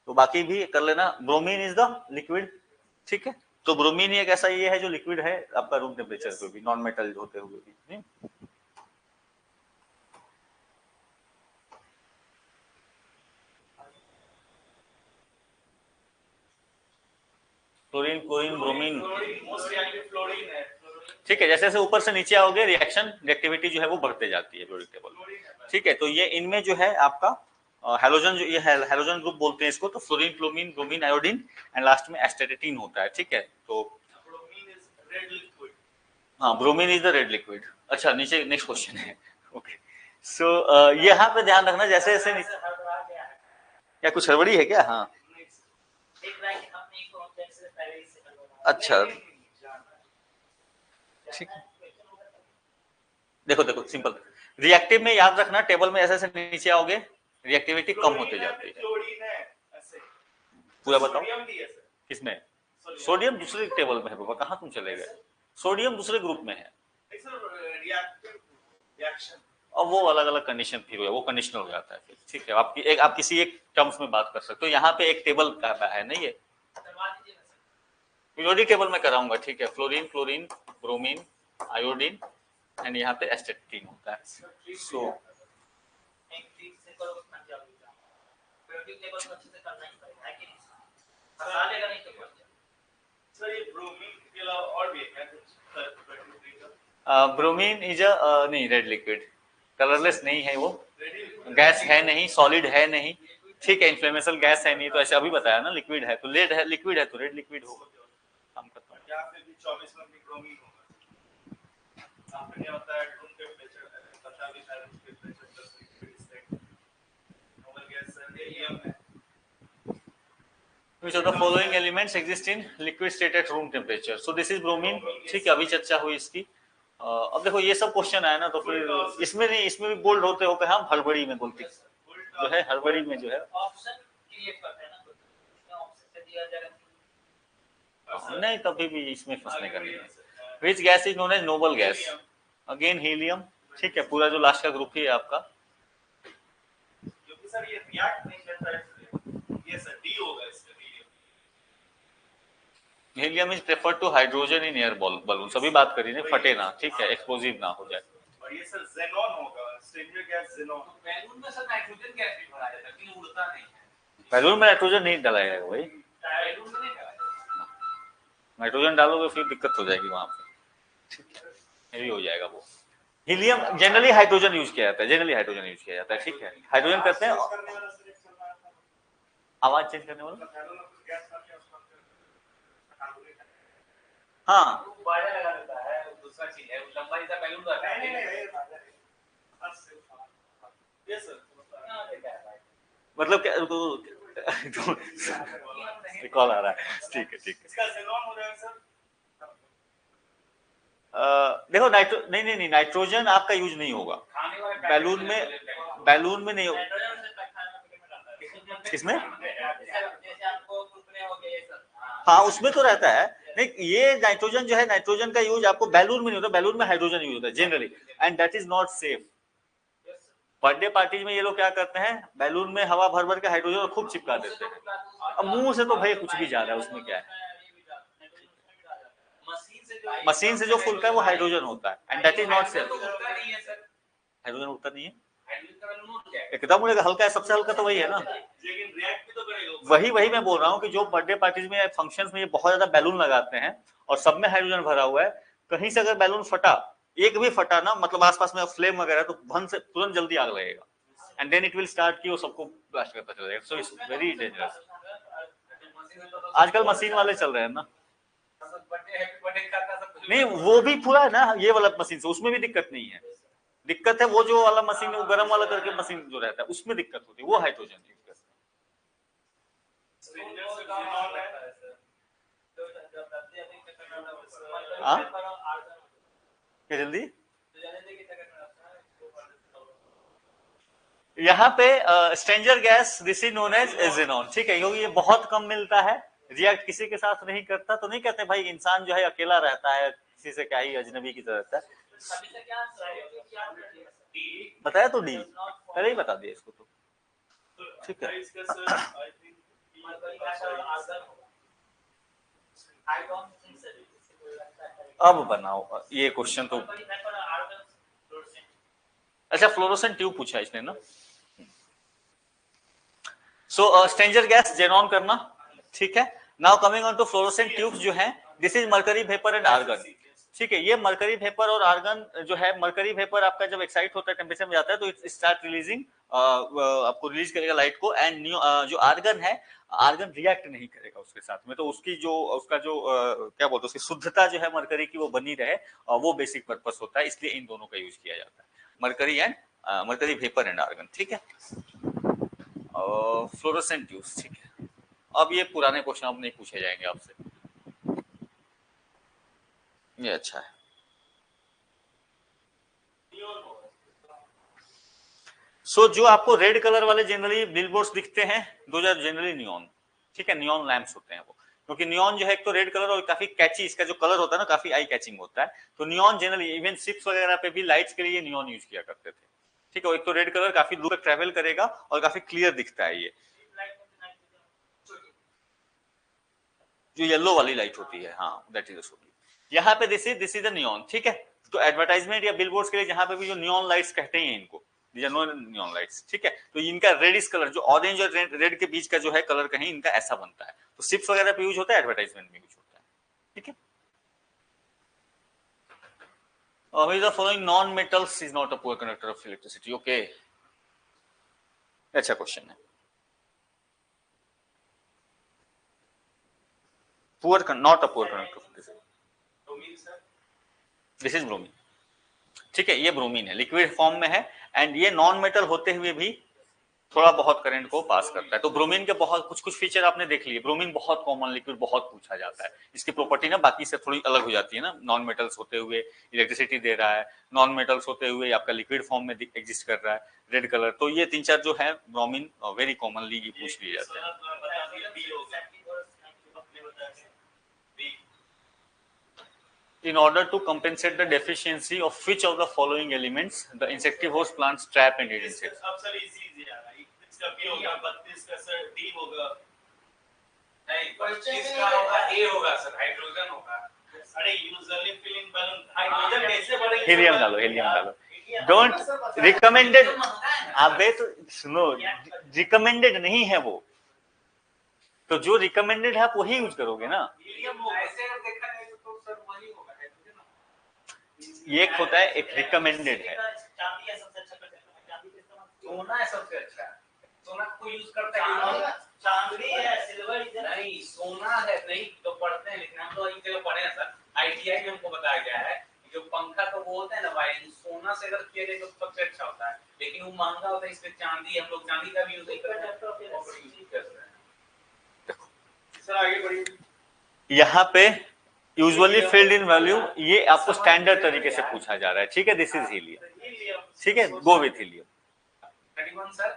तो बाकी भी कर लेना, ब्रोमीन इज द लिक्विड, ठीक है। तो ब्रोमीन एक ऐसा ये है जो लिक्विड है आपका रूम टेम्परेचर पे भी, नॉन मेटल होते हुए भी। क्लोरीन, क्लोरीन, ब्रोमीन, ठीक है। जैसे जैसे ऊपर से नीचे आओगे रिएक्शन रिएक्टिविटी जो है वो बढ़ते जाती है periodic टेबल, ठीक है। तो ये इनमें जो है आपका हेलोजन, जो ये हेलोजन ग्रुप बोलते हैं इसको, तो fluorine, chlorine, bromine, iodine, and last में एस्टेटिन होता है, ठीक है। तो हाँ, bromine is the red liquid. अच्छा, नीचे नेक्स्ट क्वेश्चन है, ओके। सो यहाँ पे ध्यान रखना, जैसे जैसे क्या कुछ हड़बड़ी है क्या? हाँ अच्छा, ठीक है, देखो देखो सिंपल। रिएक्टिव में याद रखना, टेबल में ऐसे ऐसे नीचे आओगे रिएक्टिविटी कम होते जाती है। क्लोरीन है ऐसे, पूरा बताओ सोडियम भी है सर। किसमें? सोडियम दूसरे टेबल में है बाबा, कहाँ तुम चले गए? सोडियम दूसरे ग्रुप में है, नहीं सर, रिएक्टिव रिएक्शन और वो अलग अलग कंडीशन फिर वो कंडीशनल हो जाता है फिर। ठीक है, आपकी एक आप किसी एक टर्म्स में बात कर सकते हो। यहाँ पे एक टेबल का है ना, ये करवा दीजिए ना सर। पीरियोडिक टेबल में कराऊंगा। ठीक है, fluorine, chlorine, bromine, iodine and यहाँ पे एस्टेटिन होता है। सो एक ठीक से करो उतना क्या होगा, पीरियोडिक टेबल को अच्छे से करना ही पड़ेगा, है कि नहीं? हटा लेगा नहीं तो बच जाएगा। सर ये ब्रोमीन के अलावा और भी है क्या कुछ सर? ब्रोमीन इज अ नहीं, रेड लिक्विड, कलरलेस नहीं है वो, गैस है नहीं, सॉलिड है नहीं। ठीक है, इन्फ्लेमेबल गैस है नहीं, तो ऐसे अभी बताया ना, लिक्विड है तो लेड है, लिक्विड है तो रेड लिक्विड होगा। काम करता हूँ। यहाँ पे भी 24 में भी ब्रोमीन होगा। यहाँ पे क्या होता है, रूम टेम्परेचर पता भी है, room temperature plus liquid state normal gas sir helium है। Which of the following elements exist in liquid state at room temperature? So this is bromine। ठीक है, अभी चर्चा हुई इसकी। अब देखो ये सब क्वेश्चन आया ना, तो फिर इसमें नहीं, इसमें भी बोल्ड होते हो हम हड़बड़ी में बोलते जो है, हड़बड़ी में जो है ऑप्शन क्रिएट करते हैं ना, तो इसमें ऑप्शन से दिया जाएगा नहीं, कभी भी इसमें फंसने का नहीं है। Which gas is known as noble gas? Again helium. ठीक है, पूरा जो लास्ट का ग्रुप ही है आपका। क्योंकि सर ये रिएक्ट नहीं करता है, ये सर डी होगा इसका। Helium is preferred to hydrogen in air balloon, सभी बात करी ना, फटे ना, ठीक है, एक्सप्लोजिव ना हो जाए। और ये सर ज़ेनॉन होगा, स्ट्रेंजर गैस ज़ेनॉन। बैलून में सर नाइट्रोजन गैस भी भरा जाता है, लेकिन उड़ता नहीं है। बैलून में नाइट्रोजन नहीं डाला जाएगा भाई, बैलून में नहीं भरा जाता। नाइट्रोजन डालोगे फिर दिक्कत हो जाएगी वहां पे, ये भी हो जाएगा वो। हीलियम जनरली हाइड्रोजन यूज किया जाता है, जनरली हाइड्रोजन यूज किया जाता है। ठीक है, हाइड्रोजन करते हैं, आवाज चेंज करने वाला। हाँ, बाजा लगा देता है, दूसरा चीज है, लंबाई सा बैलून का है। नहीं ये सर मतलब क्या, कॉल आ रहा है। ठीक है, ठीक है। इसका ज़ेनॉन हो जाएगा सर। देखो नहीं नहीं नहीं, नाइट्रोजन आपका यूज नहीं होगा बैलून में, बैलून में नहीं होगा। इसमें हाँ, उसमें तो रहता है। नहीं, ये नाइट्रोजन जो है, नाइट्रोजन का यूज आपको बैलून में नहीं होता, बैलून में हाइड्रोजन यूज होता है generally, and that is not safe. Birthday parties में ये लोग क्या करते हैं, बैलून में हवा भर भर के हाइड्रोजन खूब चिपका देते हैं। अब मुंह से तो भाई कुछ भी जा रहा है, उसमें क्या है, मशीन से जो फूलता है वो हाइड्रोजन होता है, and that is not safe. Hydrogen उड़ता नहीं है, एकदम उड़ेगा, हल्का है, सबसे हल्का तो वही है ना। लेकिन रिएक्ट भी तो करेगा। वही मैं बोल रहा हूँ कि जो बर्थडे पार्टीज में, फंक्शंस में ये बहुत ज्यादा बैलून लगाते हैं और सब में हाइड्रोजन भरा हुआ है, कहीं से अगर बैलून फटा, एक भी फटा ना, मतलब आसपास में फ्लेम वगैरह, तो भन से तुरंत जल्दी आग लगेगा, and then it will start कि वो सबको ब्लास्ट करता चला जाएगा। So it's very dangerous. आजकल मशीन वाले चल रहे हैं ना, नहीं वो भी पूरा है ना, ये वाला मशीन से, उसमें भी दिक्कत नहीं है। दिक्कत है वो जो वाला मशीन, वो गर्म वाला करके मशीन जो रहता है, उसमें दिक्कत होती है, वो हाइड्रोजन यूज करते हैं। क्या जल्दी यहाँ पे stranger gas, this is known as xenon. ठीक है, क्योंकि ये बहुत कम मिलता है, रिएक्ट किसी के साथ नहीं करता, तो नहीं कहते भाई इंसान जो है अकेला रहता है, किसी से क्या ही अजनबी की तरह रहता है। बताया तो डी, पहले ही बता दिया इसको तो। ठीक है, अब बनाओ ये क्वेश्चन तो। अच्छा, फ्लोरोसेंट ट्यूब पूछा इसने ना। सो स्ट्रेंजर गैस जेनॉन करना, ठीक है। Now coming on to fluorescent tubes जो है, this is mercury vapour and argon. ठीक है, ये मरकरी वेपर और आर्गन जो है, मरकरी वेपर आपका जब एक्साइट होता है, टेम्परेचर में जाता है, तो इट स्टार्ट रिलीजिंग, आपको रिलीज करेगा लाइट को, एंड जो आर्गन है, आर्गन रिएक्ट नहीं करेगा उसके साथ में, तो उसकी जो उसका जो क्या बोलते हैं, उसकी शुद्धता जो है मरकरी की, वो बनी रहे, वो बेसिक पर्पस होता है, इसलिए इन दोनों का यूज किया जाता है, mercury and mercury vapour and argon. ठीक है, फ्लोरोसेंट ट्यूब्स। ठीक है, अब ये पुराने क्वेश्चन अब नहीं पूछे जाएंगे आपसे, ये अच्छा है। सो जो आपको रेड कलर वाले जनरली बिलबोर्ड्स दिखते हैं, दो जनरली नियॉन, ठीक है, नियॉन लैंप्स होते हैं वो, क्योंकि नियॉन जो है एक तो रेड कलर और काफी कैची, इसका जो कलर होता है ना काफी आई कैचिंग होता है, तो नियॉन जनरली इवन शिप्स वगैरह पे भी लाइट्स के लिए नियॉन यूज किया करते थे, ठीक है। एक तो रेड कलर काफी दूर तक ट्रेवल करेगा और काफी क्लियर दिखता है ये, जो येलो वाली लाइट होती है, हाँ दैट इज सोडियम। यहाँ पे दिस इज द नियॉन, ठीक है। तो एडवर्टाइजमेंट या बिलबोर्ड्स के लिए जहां पे भी जो नियॉन लाइट्स कहते हैं इनको, नियॉन लाइट्स, ठीक है, तो इनका रेडिश कलर जो ऑरेंज और रेड के बीच का जो है कलर कहीं इनका ऐसा बनता है, तो शिप्स वगैरह पे यूज होता है, एडवर्टाइजमेंट में यूज होता है, ठीक है। Which the following non-metals is not a poor conductor of electricity? Okay, अच्छा क्वेश्चन है। Poor, not a poor conductor of electricity. This is bromine, ठीक है, ये ब्रोमीन है, लिक्विड फॉर्म में है, एंड ये नॉन मेटल होते हुए भी थोड़ा बहुत करंट को पास करता है। तो ब्रोमीन के बहुत कुछ फीचर आपने देख लिए। ब्रोमीन बहुत कॉमन लिक्विड, बहुत पूछा जाता है, इसकी प्रॉपर्टी ना बाकी से थोड़ी अलग हो जाती है ना, नॉन मेटल्स होते हुए इलेक्ट्रिसिटी दे रहा है, नॉन मेटल्स होते हुए आपका लिक्विड फॉर्म में एग्जिस्ट कर रहा है, रेड कलर, तो ये 3-4 जो है ब्रोमीन वेरी कॉमनली पूछ लिए जाते हैं। In order to compensate the deficiency of which of the following elements the insectivorous plants trap and eat insects? अब सर इजी है, इसका बी होगा, 32 का सर डी होगा, नहीं 25 का होगा, ए होगा सर, हाइड्रोजन होगा। अरे यूजुअली फिलिंग बैलून हाइड्रोजन कैसे बढ़ेगा? हीलियम डालो, हीलियम डालो, डोंट रिकमेंडेड, अबे तो सुनो, रिकमेंडेड नहीं है वो, तो जो रिकमेंडेड है आप वही यूज करोगे ना। ऐसे देखा है तो सर वही होगा, ये एक होता है, एक रिकमेंडेड है। चांदी है सबसे अच्छा करते चांदी का इस्तेमाल, सोना है सबसे अच्छा, सोना को यूज करता है, चांदी है, सिल्वर इधर नहीं सोना है, नहीं तो पढ़ते हैं, लेकिन हम तो एक जगह पढ़े हैं सर, आईटीआई में हमको बताया गया है जो पंखा तो वो होता है ना वायरिंग, सोना से अगर किया जाए तो सबसे अच्छा होता है, लेकिन वो महंगा होता है, इसलिए चांदी, हम लोग चांदी का भी यूज करते हैं। सर आगे बढ़िए। यहाँ पे यूजुअली फिल्ड इन वैल्यू, ये आपको स्टैंडर्ड तरीके से पूछा जा रहा है, ठीक है, दिस इज हीलियम, ठीक है, go with helium. 31 sir,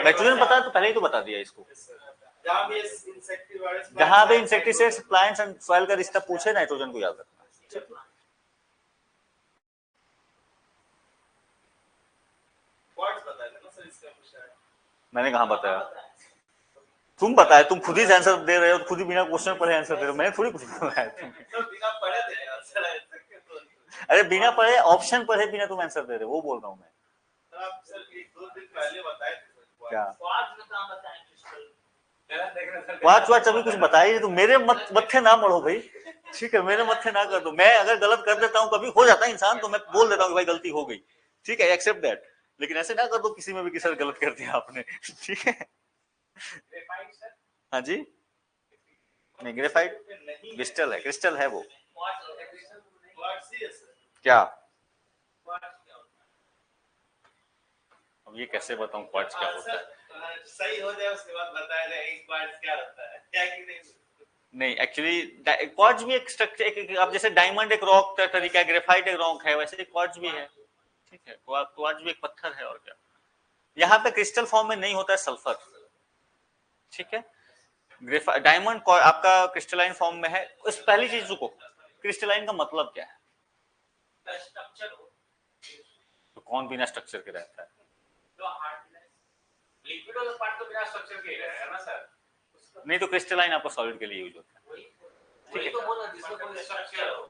nitrogen पता है तो पहले ही तो बता दिया इसको, जहाँ भी इंसेक्टिसाइड्स प्लांट्स एंड सॉइल का रिश्ता पूछे नाइट्रोजन को याद रखना। मैंने कहा बताया, तुम बताया, तुम खुद ही आंसर दे रहे हो, खुद ही बिना क्वेश्चन पढ़े आंसर दे रहे हो, मैंने थोड़ी कुछ बताया तुम्हें। अरे बिना पढ़े, ऑप्शन पढ़े बिना तुम आंसर दे रहे हो, वो बोल रहा हूँ मैं। क्या क्वार्ट्ज अभी कुछ बताया ही, तो मेरे मत्थे ना मढ़ो भाई, ठीक है, मेरे मत्थे ना कर दो। मैं अगर गलत कर देता हूँ, कभी हो जाता है इंसान, तो मैं बोल देता हूँ कि भाई गलती हो गई, ठीक है, एक्सेप्ट दैट, लेकिन ऐसे ना कर दो किसी में भी किसी गलत कर दिया आपने, ठीक है। हाँ जी, नहीं ग्रेफाइट क्रिस्टल है, क्रिस्टल है वो क्या, अब ये कैसे बताऊं क्वार्ट्ज क्या होता है, सही हो जाए उसके बाद बताया जाए एक क्वार्ट्ज क्या होता है, क्या कि नहीं एक्चुअली क्वार्ट्ज भी एक स्ट्रक्चर, अब जैसे डायमंड एक रॉक तरीका है, ग्रेफाइट एक रॉक है, वैसे क्वार्ट्ज भी है, ठीक है, क्वार्ट्ज भी एक पत्थर है, और क्या। यहाँ पे क्रिस्टल फॉर्म में नहीं होता है सल्फर, ठीक है, डायमंड आपका क्रिस्टलाइन फॉर्म में है। उस पहली चीज रुको, क्रिस्टलाइन का मतलब क्या है, तो कौन बिना स्ट्रक्चर के रहता है, लिक्विड वाला पार्ट तो बिना स्ट्रक्चर के है ना सर, नहीं तो क्रिस्टलाइन आपको सॉलिड के लिए यूज होता है, ठीक है, तो बोला जिसमें कोई स्ट्रक्चर हो।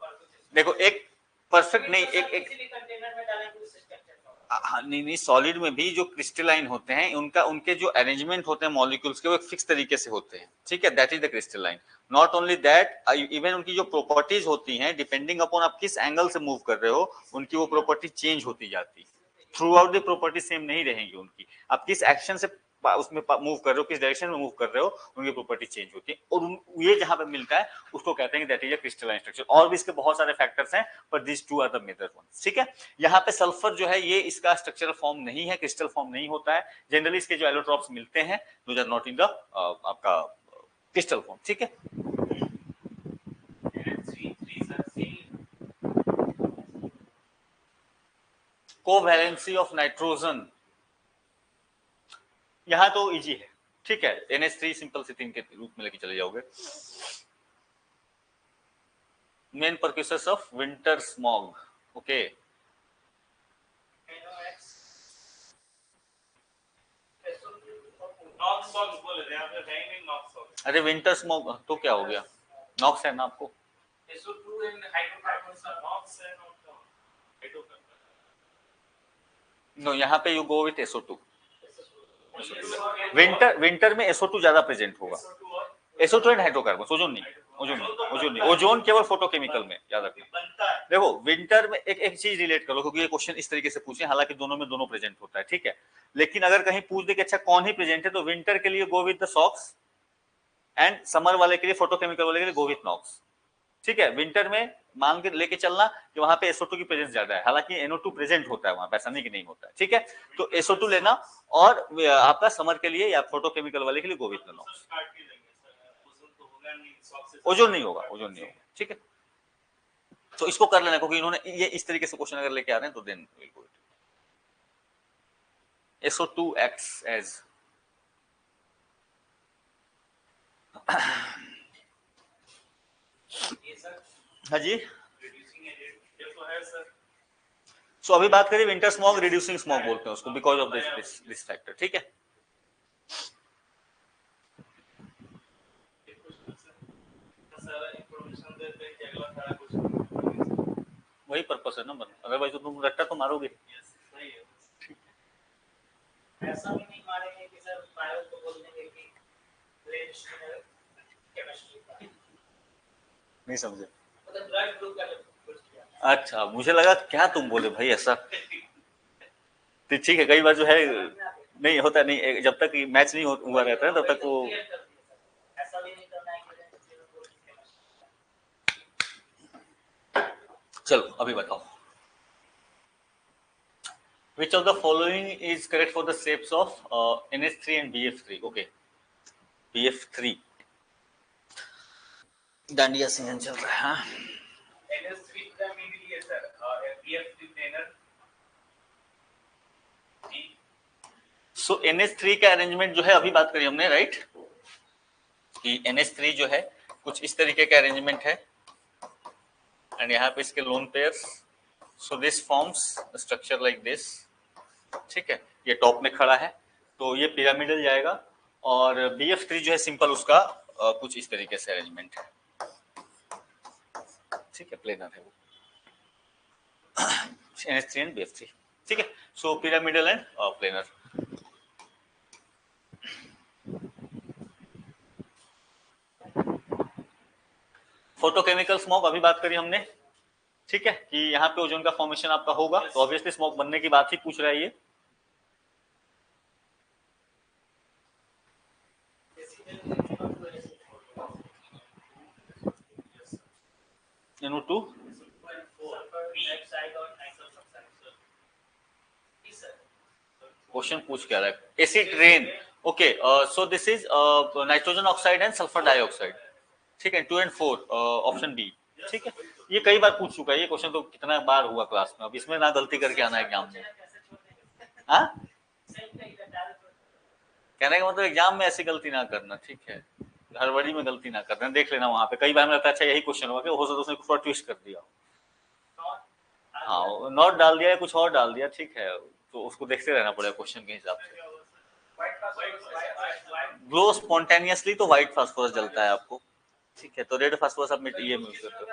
देखो एक परफेक्ट नहीं, एक कंटेनर में डालेंगे उस स्ट्रक्चर हाँ, नहीं सॉलिड में भी जो क्रिस्टलाइन होते हैं उनके जो अरेंजमेंट होते हैं मॉलिक्यूल्स के, वो एक फिक्स तरीके से होते हैं, ठीक है, that is the crystalline. Not only that, even उनकी जो प्रॉपर्टीज होती हैं, डिपेंडिंग अपॉन आप किस एंगल से मूव कर रहे हो, उनकी वो प्रॉपर्टी चेंज होती जाती है, through out the property same नहीं रहेंगी उनकी, आप किस एक्शन से उसमें मूव कर रहे हो, किस डायरेक्शन में मूव कर रहे हो, उनकी प्रॉपर्टी चेंज होती है, और ये जहां पे मिलता है उसको कहते हैं that is a crystalline structure. और भी इसके बहुत सारे फैक्टर्स हैं, पर this two are the major ones, ठीक है। यहाँ पे सल्फर जो है ये इसका स्ट्रक्चरल फॉर्म नहीं है, क्रिस्टल फॉर्म नहीं होता है, जनरली इसके जो एलोट्रॉप्स मिलते हैं those are not in the आपका क्रिस्टल फॉर्म, ठीक है। कोवैलेंसी ऑफ नाइट्रोजन, यहां तो इजी है, ठीक है, NH3 सिंपल सिथिन के रूप में लेके चले जाओगे। Main precursors of winter smog, okay, NOx box बोले थे यहाँ पे है ही नहीं नॉक्स बॉक्स। अरे विंटर स्मॉग तो क्या हो गया, नॉक्स है ना आपको, SO2 and hydrocarbons are NOx है नॉट हाइड्रोकार्बन। नो यहाँ पे you go with SO2। Winter में SO2 ज्यादा प्रेजेंट होगा, SO2 एंड हाइड्रोकार्बन, ओजोन नहीं, ओजोन केवल फोटोकेमिकल में, याद रखना। बनता है। देखो विंटर में एक चीज रिलेट करो, क्योंकि ये क्वेश्चन इस तरीके से पूछे, हालांकि दोनों में दोनों प्रेजेंट होता है, ठीक है, लेकिन अगर कहीं पूछ दे कि अच्छा कौन ही प्रेजेंट है, तो विंटर के लिए गो with the socks and summer वाले के लिए, फोटोकेमिकल वाले के लिए गो विथ नॉक्स, ठीक है। विंटर में मान के लेके चलना कि वहां पे SO2 की प्रेजेंस ज्यादा है, हालांकि NO2 प्रेजेंट होता है वहां पे, ऐसा नहीं कि नहीं होता है, ठीक है, तो SO2 लेना, और आपका समर के लिए या फोटोकेमिकल वाले के लिए go with the NOx. Ozone नहीं होगा, ओजोन नहीं होगा, ठीक है, तो इसको कर लेना, क्योंकि इन्होंने ये इस तरीके से क्वेश्चन अगर लेके आ रहे हैं तो then will go it. SO2 acts as हाँ जी, सो अभी बात करिए विंटर स्मॉग, रिड्यूसिंग स्मॉग बोलते हैं उसको, बिकॉज ऑफ दिस फैक्टर, ठीक है। वही पर्पस है ना, अदरवाइज तो तुम रट्टा तो मारोगे। ऐसा भी नहीं मारेंगे कि सर बायो को बोल देंगे कि केमिस्ट्री का, नहीं समझे, मतलब ब्लड ग्रुप का कुछ किया। अच्छा, मुझे लगा क्या तुम बोले भाई ऐसा, तो ठीक है, कई बार जो है नहीं होता, नहीं जब तक मैच नहीं हुआ रहता है तब तक वो, ऐसा भी नहीं करना है कि चलो अभी बताओ, which of the following is correct for the shapes of NH3 and BF3, okay, BF3 dandiya season चल रहा है, हाँ, NH3 का मीनिंग है सर, BF3 प्लेनर। सो NH3 का अरेंजमेंट जो है अभी बात करी हमने, राइट, कि NH3 जो है कुछ इस तरीके का अरेंजमेंट है, एंड यहाँ पे इसके lone pairs, so this forms structure like this, ठीक है, ये टॉप में खड़ा है तो ये पिरामिडल जाएगा, और BF3 जो है सिंपल उसका कुछ इस तरीके से अरेंजमेंट है, ठीक है, प्लेनर है वो, NH3 एंड BF3, ठीक है, so pyramidal and planar. Photochemical smoke अभी बात करी हमने, ठीक है, कि यहाँ पे ओजोन का फॉर्मेशन आपका होगा, तो ऑब्वियसली स्मोक बनने की बात ही पूछ रहा है ये। NO2 क्वेश्चन पूछ क्या रहा है, acid rain, okay, so this is nitrogen oxide and sulphur dioxide, ठीक है, 2 and 4 ऑप्शन बी, ठीक है, ये कई बार पूछ चुका है ये क्वेश्चन, तो कितना बार हुआ क्लास में, अब इसमें ना गलती करके आना एग्जाम में, हाँ, कहने का मतलब एग्जाम में ऐसी गलती ना करना, ठीक है, हड़बड़ी में गलती ना करना, देख लेना वहां पे, कई बार में लगता है अच्छा यही क्वेश्चन होगा, हो सकता है उसने थोड़ा ट्विस्ट कर दिया, हाँ, नॉट डाल दिया या कुछ और डाल दिया, ठीक है, तो उसको देखते रहना पड़ेगा क्वेश्चन के हिसाब से। ग्लो स्पॉन्टेनियसली तो व्हाइट फास्फोरस जलता है आपको, ठीक है, तो रेड फास्फोरस आप ये यूज करते हो,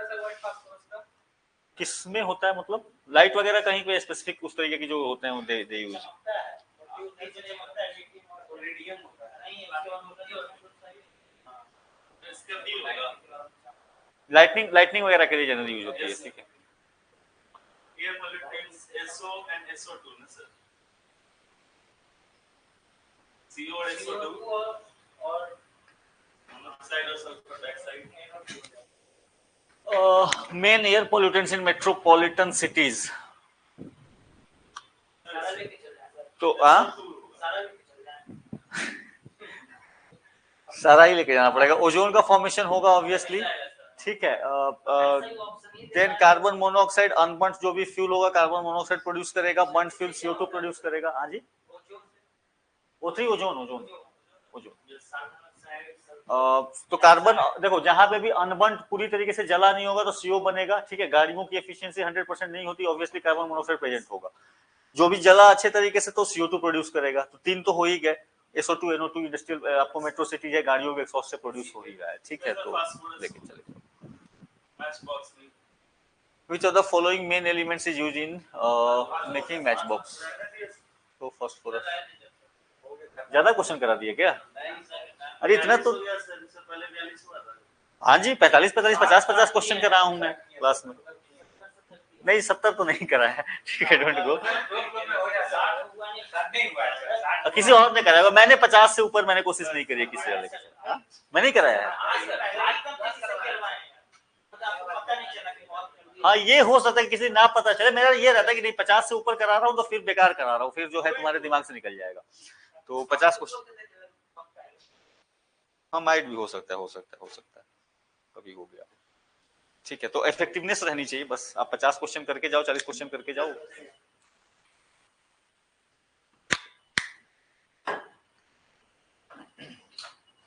किसमें होता है मतलब, लाइट वगैरह कहीं पे स्पेसिफिक उस तरीके की जो होते हैं वो दे यूज, लाइटनिंग वगैरह के लिए जनरली यूज होती है, ठीक है, Air pollutants SO and SO2 ना सर, CO और SO2 और monoxide और sulfur dioxide। Main air pollutants in metropolitan cities, तो सारा ही लेके जाना पड़ेगा, ओजोन का फॉर्मेशन होगा ऑब्वियसली, ठीक है। ऐसा ही ऑप्शन ये देन कार्बन मोनोऑक्साइड अनबर्न्ड जो भी फ्यूल होगा कार्बन मोनोऑक्साइड प्रोड्यूस करेगा, बर्न्ड फ्यूल CO2 प्रोड्यूस करेगा। हाँ जी, O3 ओजोन ओजोन ओजोन। तो कार्बन देखो जहां पे भी अनबर्न्ड पूरी तरीके से जला नहीं होगा तो CO बनेगा, ठीक है। गाड़ियों की एफिशिएंसी 100% नहीं होती, ऑब्वियसली कार्बन मोनोऑक्साइड प्रेजेंट होगा। जो भी जला अच्छे तरीके से तो CO2 प्रोड्यूस करेगा। तो 3 तो हो ही गए, SO2 NO2 इंडस्ट्रियल आपको मेट्रो सिटी है गाड़ियों के एग्जॉस्ट से प्रोड्यूस हो ही रहा है, ठीक है। तो लेके चले। matchbox में Which of the following main elements is used in making matchbox? तो फर्स्ट फॉर ज्यादा क्वेश्चन करा दिए क्या? अरे इतना तो पहले 42 हुआ था। हाँ जी 45 45 50 50 क्वेश्चन कराया हूँ मैं क्लास में। नहीं 70 तो नहीं कराया है, ठीक है डोंट गो। किसी और ने कराया, मैंने 50 से ऊपर मैंने कोशिश नहीं करी है किसी वाले के। मैं नहीं कराया है। हाँ ये हो सकता है किसी ना पता चले, मेरा ये रहता है कि नहीं 50 से ऊपर करा रहा हूँ तो फिर बेकार करा रहा हूँ, फिर जो है तुम्हारे दिमाग से निकल जाएगा। तो 50 क्वेश्चन हाँ माइट भी हो सकता है कभी हो गया, ठीक है। तो इफेक्टिवनेस रहनी चाहिए बस, आप 50 क्वेश्चन करके जाओ, 40 क्वेश्चन करके जाओ।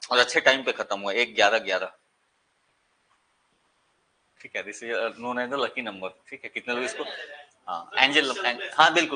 और अच्छे टाइम पे खत्म हुआ 1:11:11, ठीक है। This is known as the lucky number, ठीक है। कितने लोग इसको हाँ एंजल हाँ बिल्कुल